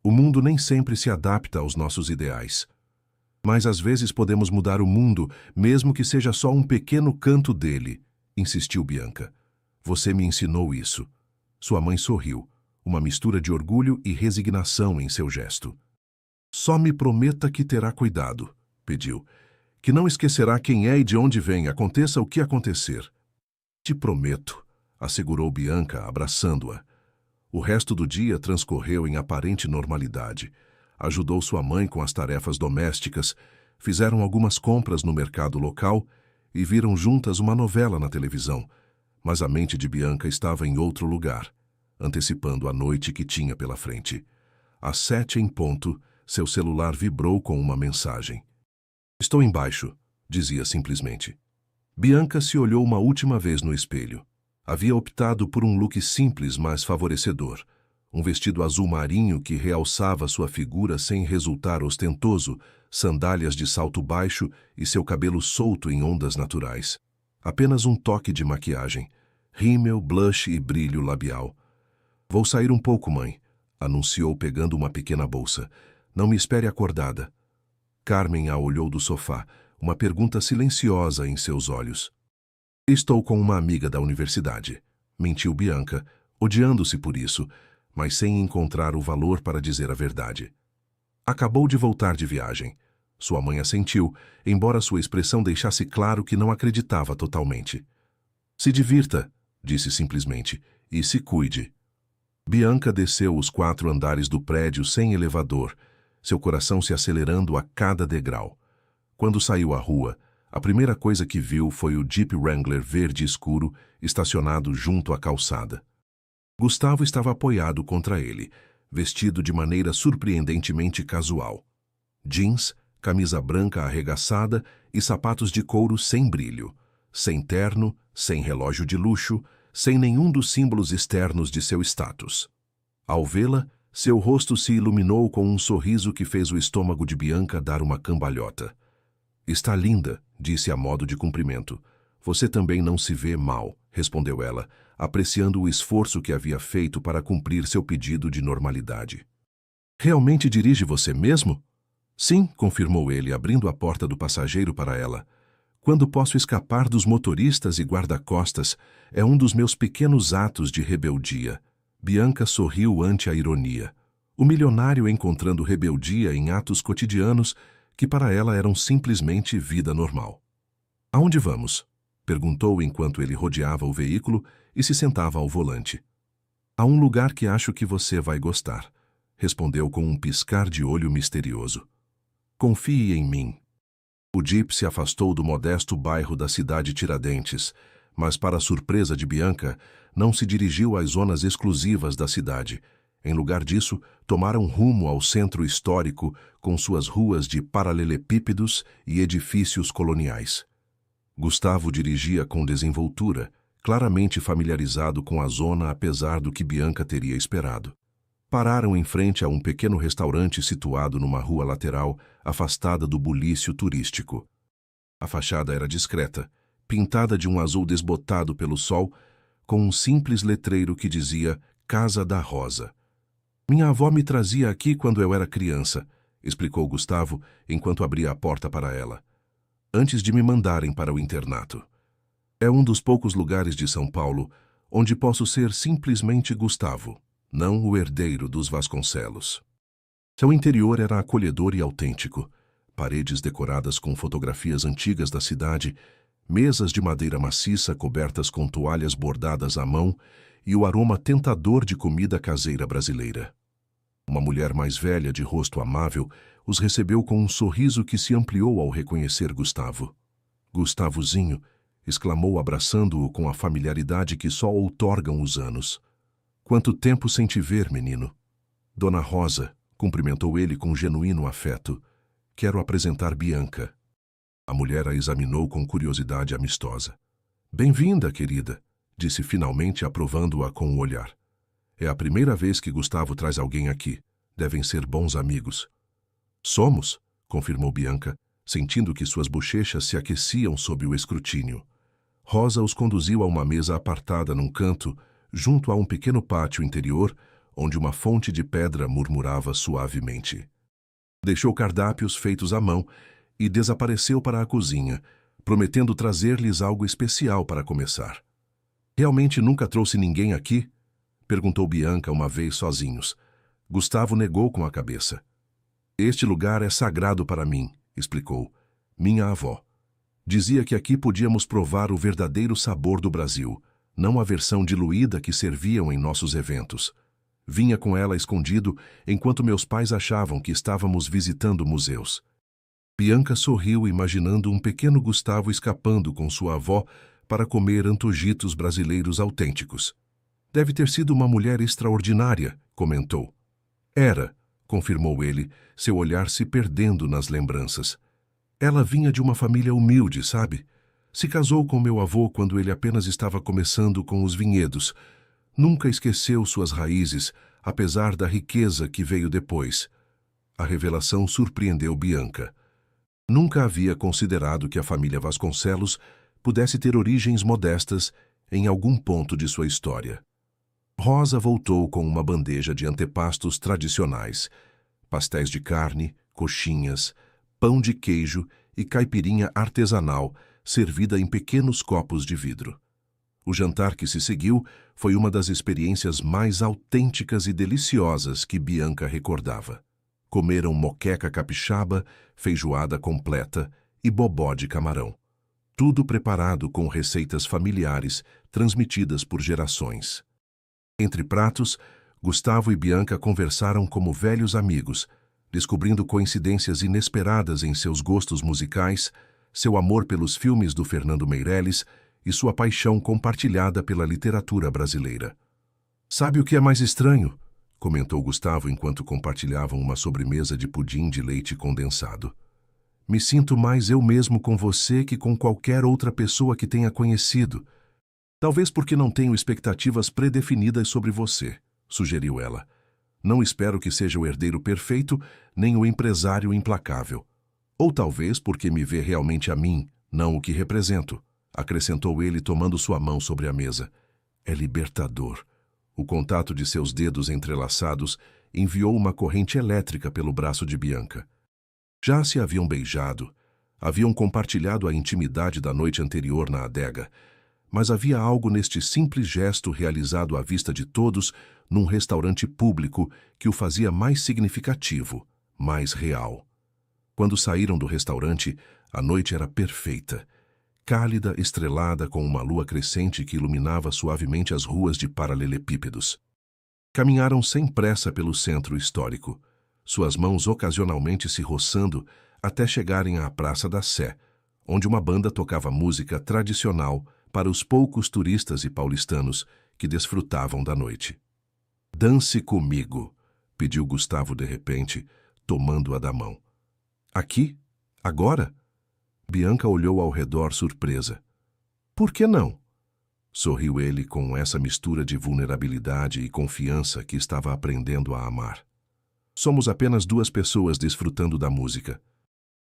O mundo nem sempre se adapta aos nossos ideais. Mas às vezes podemos mudar o mundo, mesmo que seja só um pequeno canto dele, insistiu Bianca. Você me ensinou isso. Sua mãe sorriu, uma mistura de orgulho e resignação em seu gesto. Só me prometa que terá cuidado, pediu, que não esquecerá quem é e de onde vem, aconteça o que acontecer. Te prometo, assegurou Bianca, abraçando-a. O resto do dia transcorreu em aparente normalidade. Ajudou sua mãe com as tarefas domésticas, fizeram algumas compras no mercado local e viram juntas uma novela na televisão, mas a mente de Bianca estava em outro lugar, antecipando a noite que tinha pela frente. Às 7 em ponto, seu celular vibrou com uma mensagem. Estou embaixo, dizia simplesmente. Bianca se olhou uma última vez no espelho. Havia optado por um look simples, mas favorecedor. Um vestido azul marinho que realçava sua figura sem resultar ostentoso, sandálias de salto baixo e seu cabelo solto em ondas naturais. Apenas um toque de maquiagem, rímel, blush e brilho labial. Vou sair um pouco, mãe, anunciou pegando uma pequena bolsa. Não me espere acordada. Carmen a olhou do sofá, uma pergunta silenciosa em seus olhos. Estou com uma amiga da universidade, mentiu Bianca, odiando-se por isso, mas sem encontrar o valor para dizer a verdade. Acabou de voltar de viagem. Sua mãe assentiu, embora sua expressão deixasse claro que não acreditava totalmente. Se divirta, disse simplesmente, e se cuide. Bianca desceu os 4 andares do prédio sem elevador, seu coração se acelerando a cada degrau. Quando saiu à rua, a primeira coisa que viu foi o Jeep Wrangler verde escuro estacionado junto à calçada. Gustavo estava apoiado contra ele, vestido de maneira surpreendentemente casual. Jeans, camisa branca arregaçada e sapatos de couro sem brilho, sem terno, sem relógio de luxo, sem nenhum dos símbolos externos de seu status. Ao vê-la, seu rosto se iluminou com um sorriso que fez o estômago de Bianca dar uma cambalhota. Está linda, disse a modo de cumprimento. Você também não se vê mal, respondeu ela, apreciando o esforço que havia feito para cumprir seu pedido de normalidade. Realmente dirige você mesmo? Sim, confirmou ele, abrindo a porta do passageiro para ela. Quando posso escapar dos motoristas e guarda-costas, é um dos meus pequenos atos de rebeldia. Bianca sorriu ante a ironia. O milionário encontrando rebeldia em atos cotidianos que para ela eram simplesmente vida normal. Aonde vamos? Perguntou enquanto ele rodeava o veículo e se sentava ao volante. A um lugar que acho que você vai gostar, respondeu com um piscar de olho misterioso. Confie em mim. O Jeep se afastou do modesto bairro da cidade Tiradentes, mas para a surpresa de Bianca, não se dirigiu às zonas exclusivas da cidade. Em lugar disso, tomaram rumo ao centro histórico com suas ruas de paralelepípedos e edifícios coloniais. Gustavo dirigia com desenvoltura, claramente familiarizado com a zona apesar do que Bianca teria esperado. Pararam em frente a um pequeno restaurante situado numa rua lateral, afastada do bulício turístico. A fachada era discreta, pintada de um azul desbotado pelo sol, com um simples letreiro que dizia Casa da Rosa. Minha avó me trazia aqui quando eu era criança, explicou Gustavo enquanto abria a porta para ela, antes de me mandarem para o internato. É um dos poucos lugares de São Paulo onde posso ser simplesmente Gustavo, não o herdeiro dos Vasconcelos. Seu interior era acolhedor e autêntico, paredes decoradas com fotografias antigas da cidade, mesas de madeira maciça cobertas com toalhas bordadas à mão e o aroma tentador de comida caseira brasileira. Uma mulher mais velha, de rosto amável, os recebeu com um sorriso que se ampliou ao reconhecer Gustavo. Gustavozinho, exclamou abraçando-o com a familiaridade que só outorgam os anos. Quanto tempo sem te ver, menino? Dona Rosa, cumprimentou ele com genuíno afeto. Quero apresentar Bianca. A mulher a examinou com curiosidade amistosa. Bem-vinda, querida, disse finalmente aprovando-a com o olhar. É a primeira vez que Gustavo traz alguém aqui. Devem ser bons amigos. Somos, confirmou Bianca, sentindo que suas bochechas se aqueciam sob o escrutínio. Rosa os conduziu a uma mesa apartada num canto, junto a um pequeno pátio interior, onde uma fonte de pedra murmurava suavemente. Deixou cardápios feitos à mão e desapareceu para a cozinha, prometendo trazer-lhes algo especial para começar. Realmente nunca trouxe ninguém aqui? Perguntou Bianca uma vez sozinhos. Gustavo negou com a cabeça. Este lugar é sagrado para mim, explicou. Minha avó. Dizia que aqui podíamos provar o verdadeiro sabor do Brasil, não a versão diluída que serviam em nossos eventos. Vinha com ela escondido, enquanto meus pais achavam que estávamos visitando museus. Bianca sorriu imaginando um pequeno Gustavo escapando com sua avó para comer antojitos brasileiros autênticos. Deve ter sido uma mulher extraordinária, comentou. Era, confirmou ele, seu olhar se perdendo nas lembranças. Ela vinha de uma família humilde, sabe? Se casou com meu avô quando ele apenas estava começando com os vinhedos. Nunca esqueceu suas raízes, apesar da riqueza que veio depois. A revelação surpreendeu Bianca. Nunca havia considerado que a família Vasconcelos pudesse ter origens modestas em algum ponto de sua história. Rosa voltou com uma bandeja de antepastos tradicionais, pastéis de carne, coxinhas, pão de queijo e caipirinha artesanal, servida em pequenos copos de vidro. O jantar que se seguiu foi uma das experiências mais autênticas e deliciosas que Bianca recordava. Comeram moqueca capixaba, feijoada completa e bobó de camarão. Tudo preparado com receitas familiares transmitidas por gerações. Entre pratos, Gustavo e Bianca conversaram como velhos amigos, descobrindo coincidências inesperadas em seus gostos musicais, seu amor pelos filmes do Fernando Meirelles e sua paixão compartilhada pela literatura brasileira. Sabe o que é mais estranho? Comentou Gustavo enquanto compartilhavam uma sobremesa de pudim de leite condensado. Me sinto mais eu mesmo com você que com qualquer outra pessoa que tenha conhecido. Talvez porque não tenho expectativas predefinidas sobre você, sugeriu ela. Não espero que seja o herdeiro perfeito, nem o empresário implacável. Ou talvez porque me vê realmente a mim, não o que represento, acrescentou ele tomando sua mão sobre a mesa. É libertador. O contato de seus dedos entrelaçados enviou uma corrente elétrica pelo braço de Bianca. Já se haviam beijado, haviam compartilhado a intimidade da noite anterior na adega, mas havia algo neste simples gesto realizado à vista de todos num restaurante público que o fazia mais significativo, mais real. Quando saíram do restaurante, a noite era perfeita, cálida, estrelada com uma lua crescente que iluminava suavemente as ruas de paralelepípedos. Caminharam sem pressa pelo centro histórico, suas mãos ocasionalmente se roçando até chegarem à Praça da Sé, onde uma banda tocava música tradicional para os poucos turistas e paulistanos que desfrutavam da noite. Dance comigo, pediu Gustavo de repente, tomando-a da mão. Aqui? Agora? Bianca olhou ao redor surpresa. Por que não? Sorriu ele com essa mistura de vulnerabilidade e confiança que estava aprendendo a amar. Somos apenas duas pessoas desfrutando da música.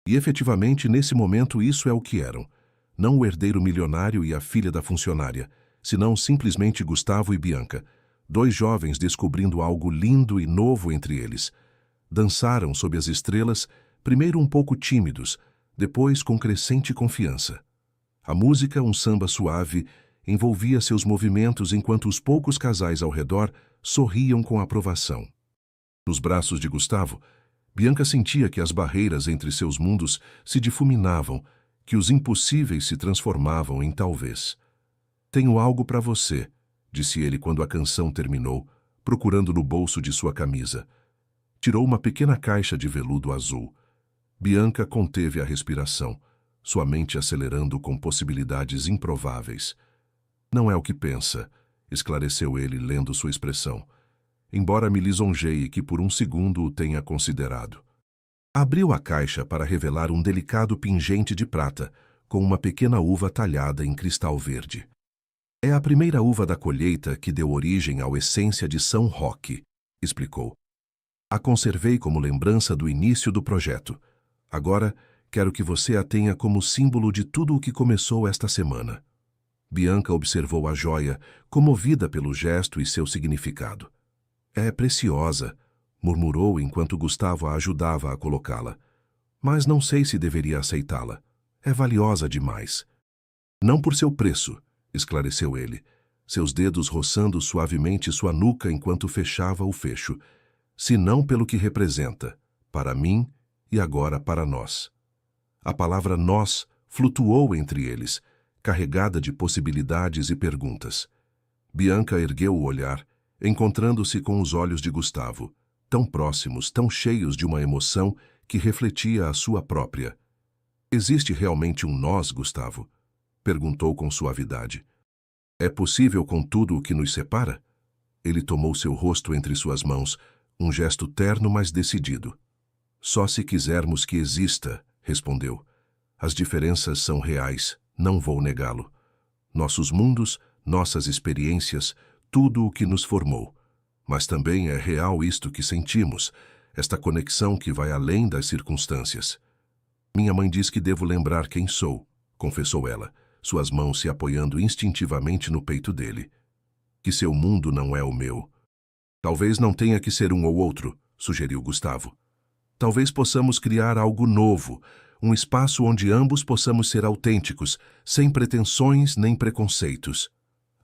E efetivamente, nesse momento, isso é o que eram. Não o herdeiro milionário e a filha da funcionária, senão simplesmente Gustavo e Bianca, dois jovens descobrindo algo lindo e novo entre eles. Dançaram sob as estrelas, primeiro um pouco tímidos, depois com crescente confiança. A música, um samba suave, envolvia seus movimentos enquanto os poucos casais ao redor sorriam com aprovação. Nos braços de Gustavo, Bianca sentia que as barreiras entre seus mundos se difuminavam, que os impossíveis se transformavam em talvez. Tenho algo para você, disse ele quando a canção terminou, procurando no bolso de sua camisa. Tirou uma pequena caixa de veludo azul. Bianca conteve a respiração, sua mente acelerando com possibilidades improváveis. Não é o que pensa, esclareceu ele lendo sua expressão, embora me lisonjeie que por um segundo o tenha considerado. Abriu a caixa para revelar um delicado pingente de prata, com uma pequena uva talhada em cristal verde. É a primeira uva da colheita que deu origem ao Essência de São Roque, explicou. A conservei como lembrança do início do projeto. Agora, quero que você a tenha como símbolo de tudo o que começou esta semana. Bianca observou a joia, comovida pelo gesto e seu significado. É preciosa, murmurou enquanto Gustavo a ajudava a colocá-la. Mas não sei se deveria aceitá-la. É valiosa demais. Não por seu preço, esclareceu ele, seus dedos roçando suavemente sua nuca enquanto fechava o fecho, senão pelo que representa, para mim e agora para nós. A palavra nós flutuou entre eles, carregada de possibilidades e perguntas. Bianca ergueu o olhar, encontrando-se com os olhos de Gustavo, tão próximos, tão cheios de uma emoção que refletia a sua própria. Existe realmente um nós, Gustavo? Perguntou com suavidade. É possível com tudo o que nos separa? Ele tomou seu rosto entre suas mãos, um gesto terno, mas decidido. Só se quisermos que exista, respondeu. As diferenças são reais, não vou negá-lo. Nossos mundos, nossas experiências, tudo o que nos formou. Mas também é real isto que sentimos, esta conexão que vai além das circunstâncias. Minha mãe diz que devo lembrar quem sou, confessou ela, suas mãos se apoiando instintivamente no peito dele. Que seu mundo não é o meu. Talvez não tenha que ser um ou outro, sugeriu Gustavo. Talvez possamos criar algo novo, um espaço onde ambos possamos ser autênticos, sem pretensões nem preconceitos.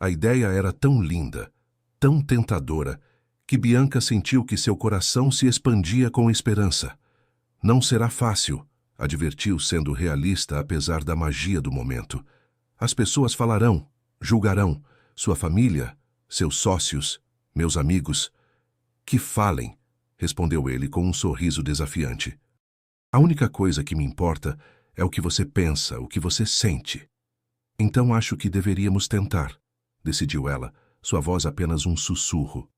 A ideia era tão linda, tão tentadora, que Bianca sentiu que seu coração se expandia com esperança. Não será fácil, advertiu sendo realista apesar da magia do momento. As pessoas falarão, julgarão, sua família, seus sócios, meus amigos. Que falem, respondeu ele com um sorriso desafiante. A única coisa que me importa é o que você pensa, o que você sente. Então acho que deveríamos tentar, decidiu ela, sua voz apenas um sussurro.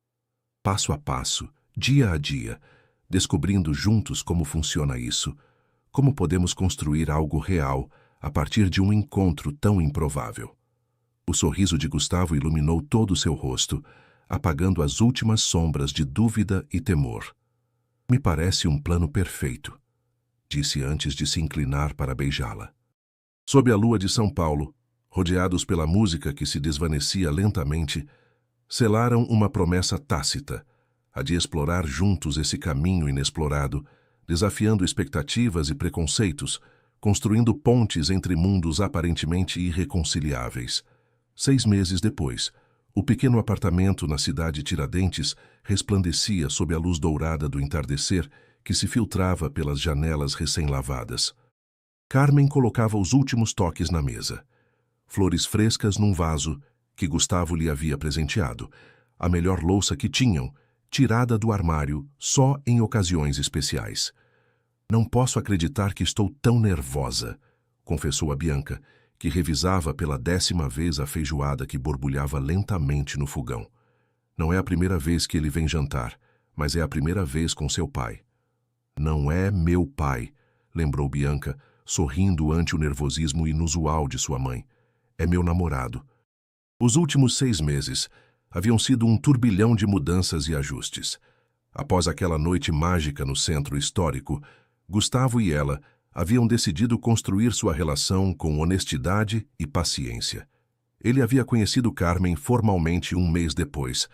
Passo a passo, dia a dia, descobrindo juntos como funciona isso, como podemos construir algo real a partir de um encontro tão improvável. O sorriso de Gustavo iluminou todo o seu rosto, apagando as últimas sombras de dúvida e temor. Me parece um plano perfeito, disse antes de se inclinar para beijá-la. Sob a lua de São Paulo, rodeados pela música que se desvanecia lentamente, selaram uma promessa tácita, a de explorar juntos esse caminho inexplorado, desafiando expectativas e preconceitos, construindo pontes entre mundos aparentemente irreconciliáveis. 6 meses depois, o pequeno apartamento na cidade Tiradentes resplandecia sob a luz dourada do entardecer que se filtrava pelas janelas recém-lavadas. Carmen colocava os últimos toques na mesa. Flores frescas num vaso que Gustavo lhe havia presenteado, a melhor louça que tinham, tirada do armário só em ocasiões especiais. Não posso acreditar que estou tão nervosa, confessou a Bianca, que revisava pela 10ª vez a feijoada que borbulhava lentamente no fogão. Não é a primeira vez que ele vem jantar, mas é a primeira vez com seu pai. Não é meu pai, lembrou Bianca, sorrindo ante o nervosismo inusual de sua mãe. É meu namorado. Os últimos 6 meses haviam sido um turbilhão de mudanças e ajustes. Após aquela noite mágica no centro histórico, Gustavo e ela haviam decidido construir sua relação com honestidade e paciência. Ele havia conhecido Carmen formalmente 1 mês depois,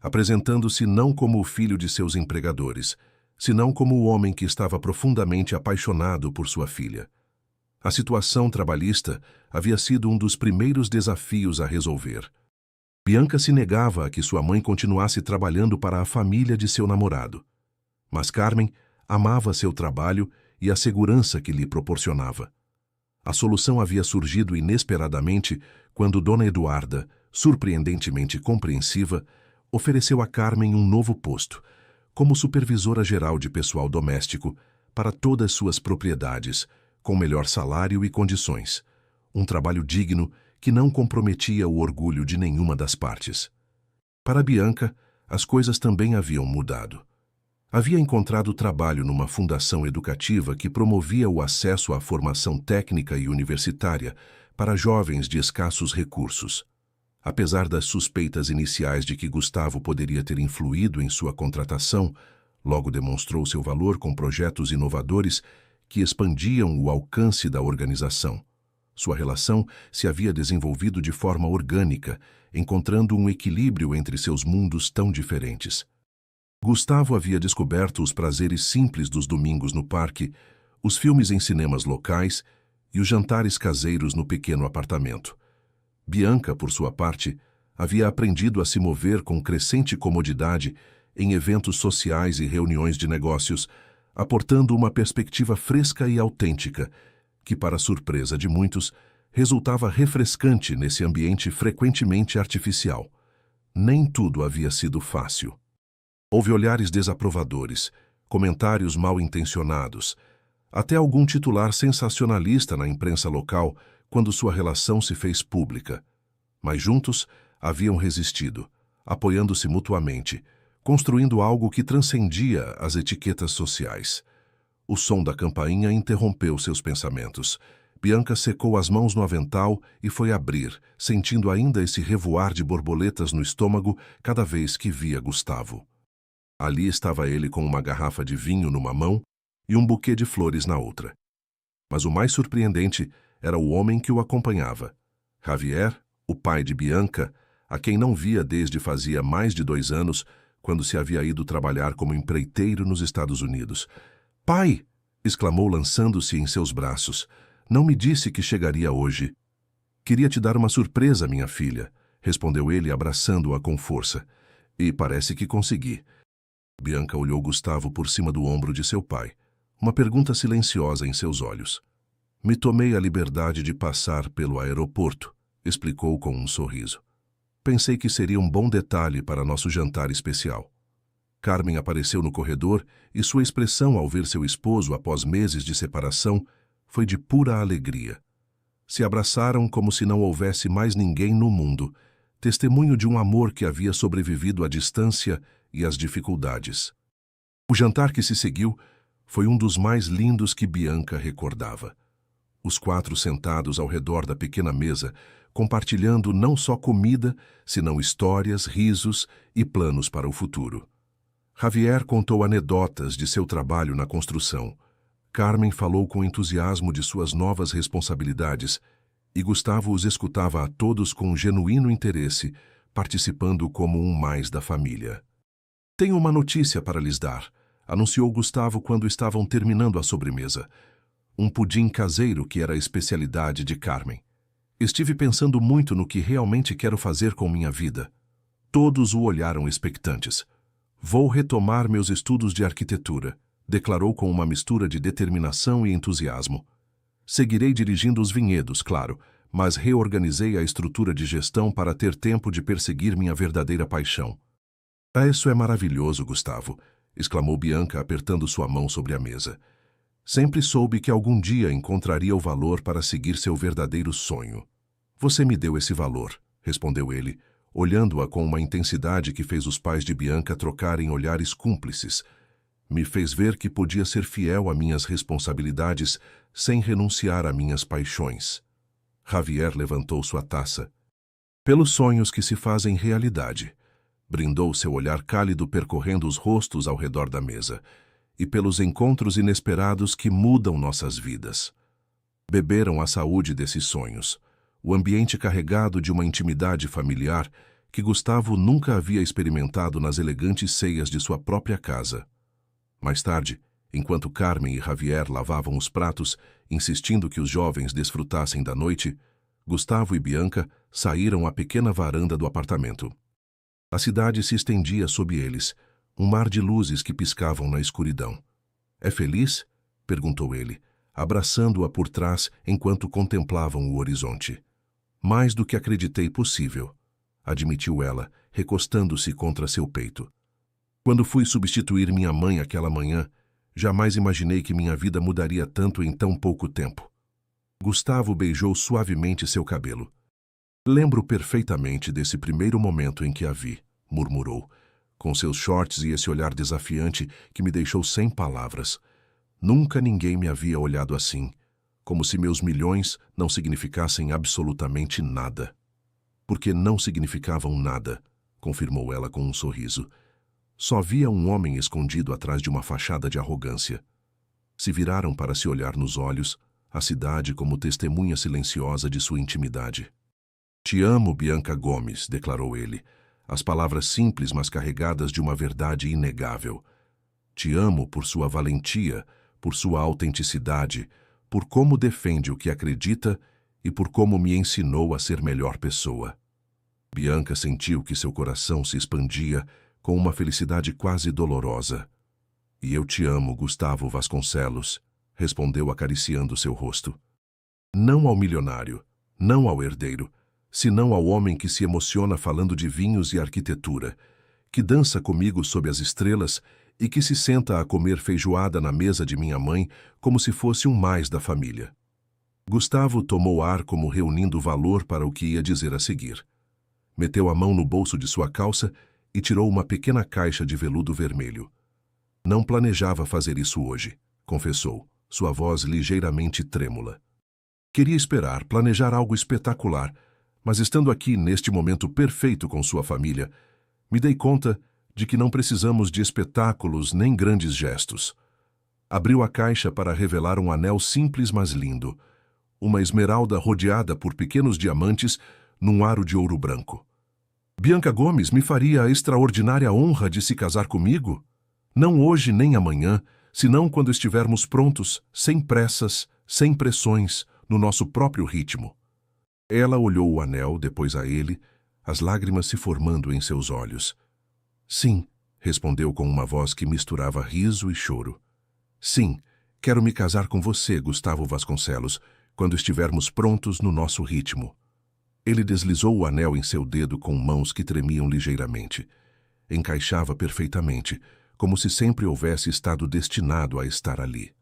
apresentando-se não como o filho de seus empregadores, senão como o homem que estava profundamente apaixonado por sua filha. A situação trabalhista havia sido um dos primeiros desafios a resolver. Bianca se negava a que sua mãe continuasse trabalhando para a família de seu namorado. Mas Carmen amava seu trabalho e a segurança que lhe proporcionava. A solução havia surgido inesperadamente quando Dona Eduarda, surpreendentemente compreensiva, ofereceu a Carmen um novo posto, como supervisora geral de pessoal doméstico para todas suas propriedades, com melhor salário e condições. Um trabalho digno que não comprometia o orgulho de nenhuma das partes. Para Bianca, as coisas também haviam mudado. Havia encontrado trabalho numa fundação educativa que promovia o acesso à formação técnica e universitária para jovens de escassos recursos. Apesar das suspeitas iniciais de que Gustavo poderia ter influído em sua contratação, logo demonstrou seu valor com projetos inovadores que expandiam o alcance da organização. Sua relação se havia desenvolvido de forma orgânica, encontrando um equilíbrio entre seus mundos tão diferentes. Gustavo havia descoberto os prazeres simples dos domingos no parque, os filmes em cinemas locais e os jantares caseiros no pequeno apartamento. Bianca, por sua parte, havia aprendido a se mover com crescente comodidade em eventos sociais e reuniões de negócios, aportando uma perspectiva fresca e autêntica, que, para surpresa de muitos, resultava refrescante nesse ambiente frequentemente artificial. Nem tudo havia sido fácil. Houve olhares desaprovadores, comentários mal-intencionados, até algum titular sensacionalista na imprensa local quando sua relação se fez pública. Mas juntos haviam resistido, apoiando-se mutuamente, construindo algo que transcendia as etiquetas sociais. O som da campainha interrompeu seus pensamentos. Bianca secou as mãos no avental e foi abrir, sentindo ainda esse revoar de borboletas no estômago cada vez que via Gustavo. Ali estava ele com uma garrafa de vinho numa mão e um buquê de flores na outra. Mas o mais surpreendente era o homem que o acompanhava. Javier, o pai de Bianca, a quem não via desde fazia mais de 2 anos, quando se havia ido trabalhar como empreiteiro nos Estados Unidos. "Pai!" exclamou lançando-se em seus braços. "Não me disse que chegaria hoje." "Queria te dar uma surpresa, minha filha", respondeu ele abraçando-a com força. "E parece que consegui." Bianca olhou Gustavo por cima do ombro de seu pai, uma pergunta silenciosa em seus olhos. "Me tomei a liberdade de passar pelo aeroporto", explicou com um sorriso. "Pensei que seria um bom detalhe para nosso jantar especial." Carmen apareceu no corredor e sua expressão ao ver seu esposo após meses de separação foi de pura alegria. Se abraçaram como se não houvesse mais ninguém no mundo, testemunho de um amor que havia sobrevivido à distância e às dificuldades. O jantar que se seguiu foi um dos mais lindos que Bianca recordava. Os 4 sentados ao redor da pequena mesa, compartilhando não só comida, senão histórias, risos e planos para o futuro. Javier contou anedotas de seu trabalho na construção. Carmen falou com entusiasmo de suas novas responsabilidades e Gustavo os escutava a todos com genuíno interesse, participando como um mais da família. "Tenho uma notícia para lhes dar", anunciou Gustavo quando estavam terminando a sobremesa. Um pudim caseiro que era a especialidade de Carmen. "Estive pensando muito no que realmente quero fazer com minha vida." Todos o olharam expectantes. "Vou retomar meus estudos de arquitetura", declarou com uma mistura de determinação e entusiasmo. "Seguirei dirigindo os vinhedos, claro, mas reorganizei a estrutura de gestão para ter tempo de perseguir minha verdadeira paixão." "Isso é maravilhoso, Gustavo", exclamou Bianca apertando sua mão sobre a mesa. "Sempre soube que algum dia encontraria o valor para seguir seu verdadeiro sonho." "Você me deu esse valor", respondeu ele, olhando-a com uma intensidade que fez os pais de Bianca trocarem olhares cúmplices. "Me fez ver que podia ser fiel a minhas responsabilidades sem renunciar a minhas paixões." Javier levantou sua taça. "Pelos sonhos que se fazem realidade", brindou seu olhar cálido percorrendo os rostos ao redor da mesa, "e pelos encontros inesperados que mudam nossas vidas." Beberam a saúde desses sonhos, o ambiente carregado de uma intimidade familiar que Gustavo nunca havia experimentado nas elegantes ceias de sua própria casa. Mais tarde, enquanto Carmen e Javier lavavam os pratos, insistindo que os jovens desfrutassem da noite, Gustavo e Bianca saíram à pequena varanda do apartamento. A cidade se estendia sob eles, um mar de luzes que piscavam na escuridão. "É feliz?" perguntou ele, abraçando-a por trás enquanto contemplavam o horizonte. "Mais do que acreditei possível", admitiu ela, recostando-se contra seu peito. "Quando fui substituir minha mãe aquela manhã, jamais imaginei que minha vida mudaria tanto em tão pouco tempo." Gustavo beijou suavemente seu cabelo. "Lembro perfeitamente desse primeiro momento em que a vi", murmurou, com seus shorts e esse olhar desafiante que me deixou sem palavras. "Nunca ninguém me havia olhado assim, como se meus milhões não significassem absolutamente nada." "Porque não significavam nada", confirmou ela com um sorriso. "Só via um homem escondido atrás de uma fachada de arrogância." Se viraram para se olhar nos olhos, a cidade como testemunha silenciosa de sua intimidade. Te amo, Bianca Gomes, declarou ele, as palavras simples, mas carregadas de uma verdade inegável. Te amo por sua valentia, por sua autenticidade, por como defende o que acredita e por como me ensinou a ser melhor pessoa. Bianca sentiu que seu coração se expandia com uma felicidade quase dolorosa. E eu te amo, Gustavo Vasconcelos, respondeu acariciando seu rosto. Não ao milionário, não ao herdeiro, senão ao homem que se emociona falando de vinhos e arquitetura, que dança comigo sob as estrelas e que se senta a comer feijoada na mesa de minha mãe como se fosse um mais da família. Gustavo tomou ar como reunindo valor para o que ia dizer a seguir. Meteu a mão no bolso de sua calça e tirou uma pequena caixa de veludo vermelho. Não planejava fazer isso hoje, confessou, sua voz ligeiramente trêmula. Queria esperar, planejar algo espetacular, mas estando aqui neste momento perfeito com sua família, me dei conta de que não precisamos de espetáculos nem grandes gestos. Abriu a caixa para revelar um anel simples mas lindo, uma esmeralda rodeada por pequenos diamantes num aro de ouro branco. Bianca Gomes me faria a extraordinária honra de se casar comigo? Não hoje nem amanhã, senão quando estivermos prontos, sem pressas, sem pressões, no nosso próprio ritmo. Ela olhou o anel, depois a ele, as lágrimas se formando em seus olhos. Sim, respondeu com uma voz que misturava riso e choro. Sim, quero me casar com você, Gustavo Vasconcelos, quando estivermos prontos no nosso ritmo. Ele deslizou o anel em seu dedo com mãos que tremiam ligeiramente. Encaixava perfeitamente, como se sempre houvesse estado destinado a estar ali.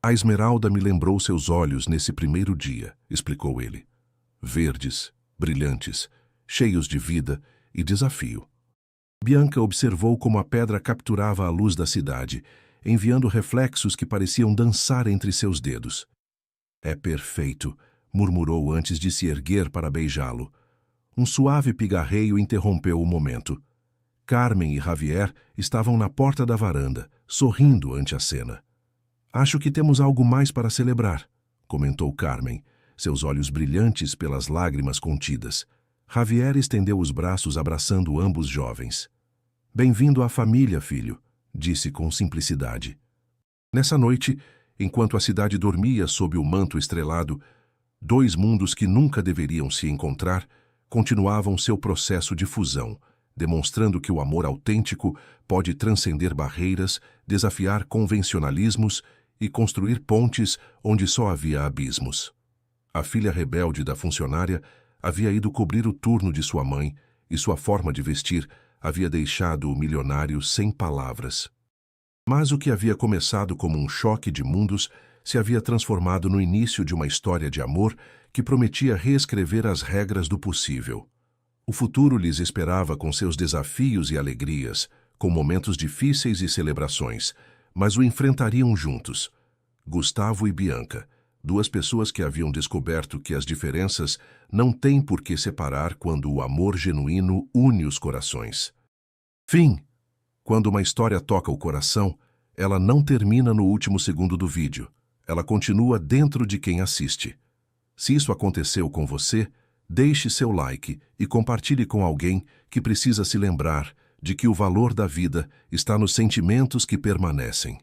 A esmeralda me lembrou seus olhos nesse primeiro dia, explicou ele. Verdes, brilhantes, cheios de vida e desafio. Bianca observou como a pedra capturava a luz da cidade, enviando reflexos que pareciam dançar entre seus dedos. É perfeito, murmurou antes de se erguer para beijá-lo. Um suave pigarreio interrompeu o momento. Carmen e Javier estavam na porta da varanda, sorrindo ante a cena. Acho que temos algo mais para celebrar, comentou Carmen, seus olhos brilhantes pelas lágrimas contidas. Javier estendeu os braços abraçando ambos jovens. Bem-vindo à família, filho, disse com simplicidade. Nessa noite, enquanto a cidade dormia sob o manto estrelado, dois mundos que nunca deveriam se encontrar continuavam seu processo de fusão, demonstrando que o amor autêntico pode transcender barreiras, desafiar convencionalismos e construir pontes onde só havia abismos. A filha rebelde da funcionária havia ido cobrir o turno de sua mãe e sua forma de vestir havia deixado o milionário sem palavras. Mas o que havia começado como um choque de mundos se havia transformado no início de uma história de amor que prometia reescrever as regras do possível. O futuro lhes esperava com seus desafios e alegrias, com momentos difíceis e celebrações, mas o enfrentariam juntos. Gustavo e Bianca, duas pessoas que haviam descoberto que as diferenças não têm por que separar quando o amor genuíno une os corações. Fim. Quando uma história toca o coração, ela não termina no último segundo do vídeo. Ela continua dentro de quem assiste. Se isso aconteceu com você, deixe seu like e compartilhe com alguém que precisa se lembrar de que o valor da vida está nos sentimentos que permanecem.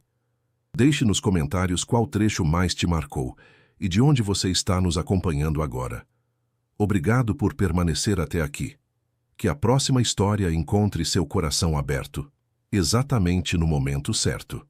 Deixe nos comentários qual trecho mais te marcou e de onde você está nos acompanhando agora. Obrigado por permanecer até aqui. Que a próxima história encontre seu coração aberto, exatamente no momento certo.